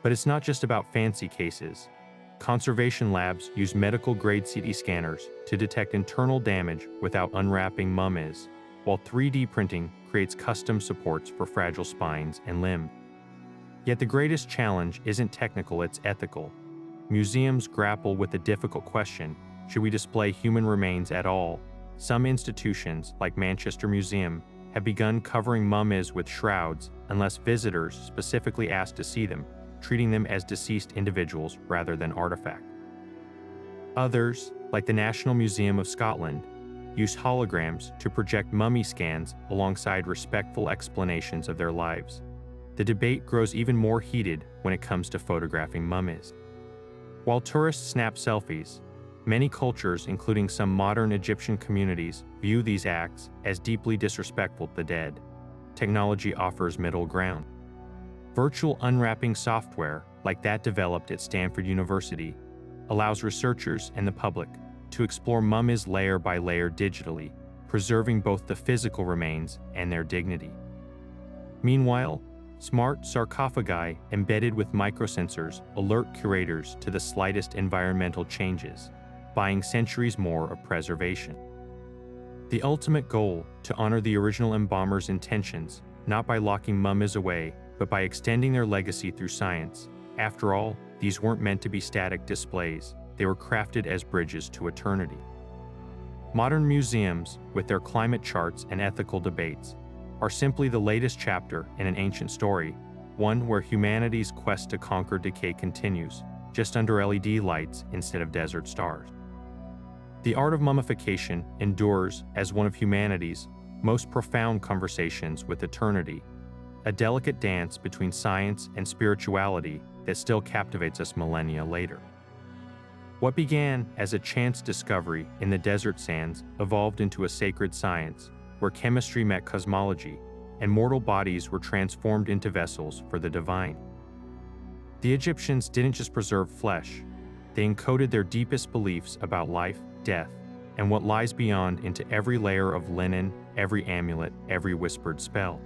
But it's not just about fancy cases. Conservation labs use medical-grade CT scanners to detect internal damage without unwrapping mummies, while 3D printing creates custom supports for fragile spines and limbs. Yet the greatest challenge isn't technical, it's ethical. Museums grapple with the difficult question: should we display human remains at all? Some institutions, like Manchester Museum, have begun covering mummies with shrouds unless visitors specifically ask to see them, treating them as deceased individuals rather than artifacts. Others, like the National Museum of Scotland, use holograms to project mummy scans alongside respectful explanations of their lives. The debate grows even more heated when it comes to photographing mummies. While tourists snap selfies, many cultures, including some modern Egyptian communities, view these acts as deeply disrespectful to the dead. Technology offers middle ground. Virtual unwrapping software, like that developed at Stanford University, allows researchers and the public to explore mummies layer by layer digitally, preserving both the physical remains and their dignity. Meanwhile, smart sarcophagi embedded with microsensors alert curators to the slightest environmental changes, buying centuries more of preservation. The ultimate goal: to honor the original embalmer's intentions, not by locking mummies away, but by extending their legacy through science. After all, these weren't meant to be static displays, they were crafted as bridges to eternity. Modern museums, with their climate charts and ethical debates, are simply the latest chapter in an ancient story, one where humanity's quest to conquer decay continues, just under LED lights instead of desert stars. The art of mummification endures as one of humanity's most profound conversations with eternity, a delicate dance between science and spirituality that still captivates us millennia later. What began as a chance discovery in the desert sands evolved into a sacred science, where chemistry met cosmology, and mortal bodies were transformed into vessels for the divine. The Egyptians didn't just preserve flesh, they encoded their deepest beliefs about life, death, and what lies beyond into every layer of linen, every amulet, every whispered spell.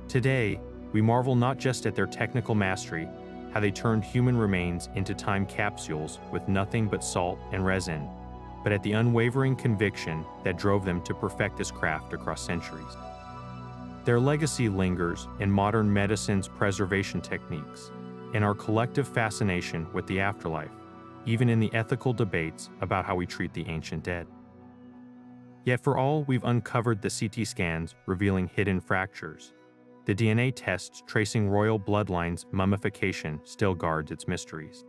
Today, we marvel not just at their technical mastery, how they turned human remains into time capsules with nothing but salt and resin, but at the unwavering conviction that drove them to perfect this craft across centuries. Their legacy lingers in modern medicine's preservation techniques, in our collective fascination with the afterlife, even in the ethical debates about how we treat the ancient dead. Yet for all we've uncovered, the CT scans revealing hidden fractures, the DNA tests tracing royal bloodlines, mummification still guards its mysteries.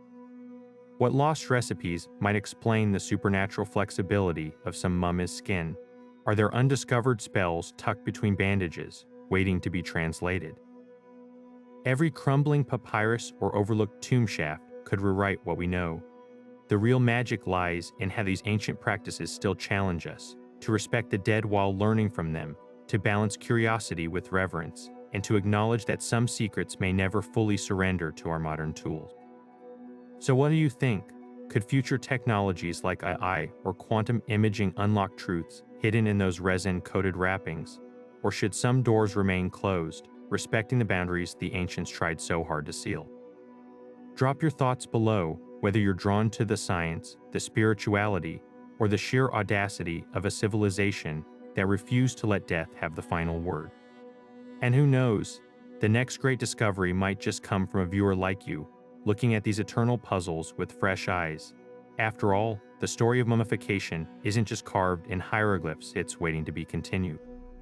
What lost recipes might explain the supernatural flexibility of some mummy's skin? Are there undiscovered spells tucked between bandages, waiting to be translated? Every crumbling papyrus or overlooked tomb shaft could rewrite what we know. The real magic lies in how these ancient practices still challenge us to respect the dead while learning from them, to balance curiosity with reverence, and to acknowledge that some secrets may never fully surrender to our modern tools. So what do you think? Could future technologies like AI or quantum imaging unlock truths hidden in those resin-coated wrappings? Or should some doors remain closed, respecting the boundaries the ancients tried so hard to seal? Drop your thoughts below, whether you're drawn to the science, the spirituality, or the sheer audacity of a civilization that refused to let death have the final word. And who knows, the next great discovery might just come from a viewer like you, looking at these eternal puzzles with fresh eyes. After all, the story of mummification isn't just carved in hieroglyphs, it's waiting to be continued.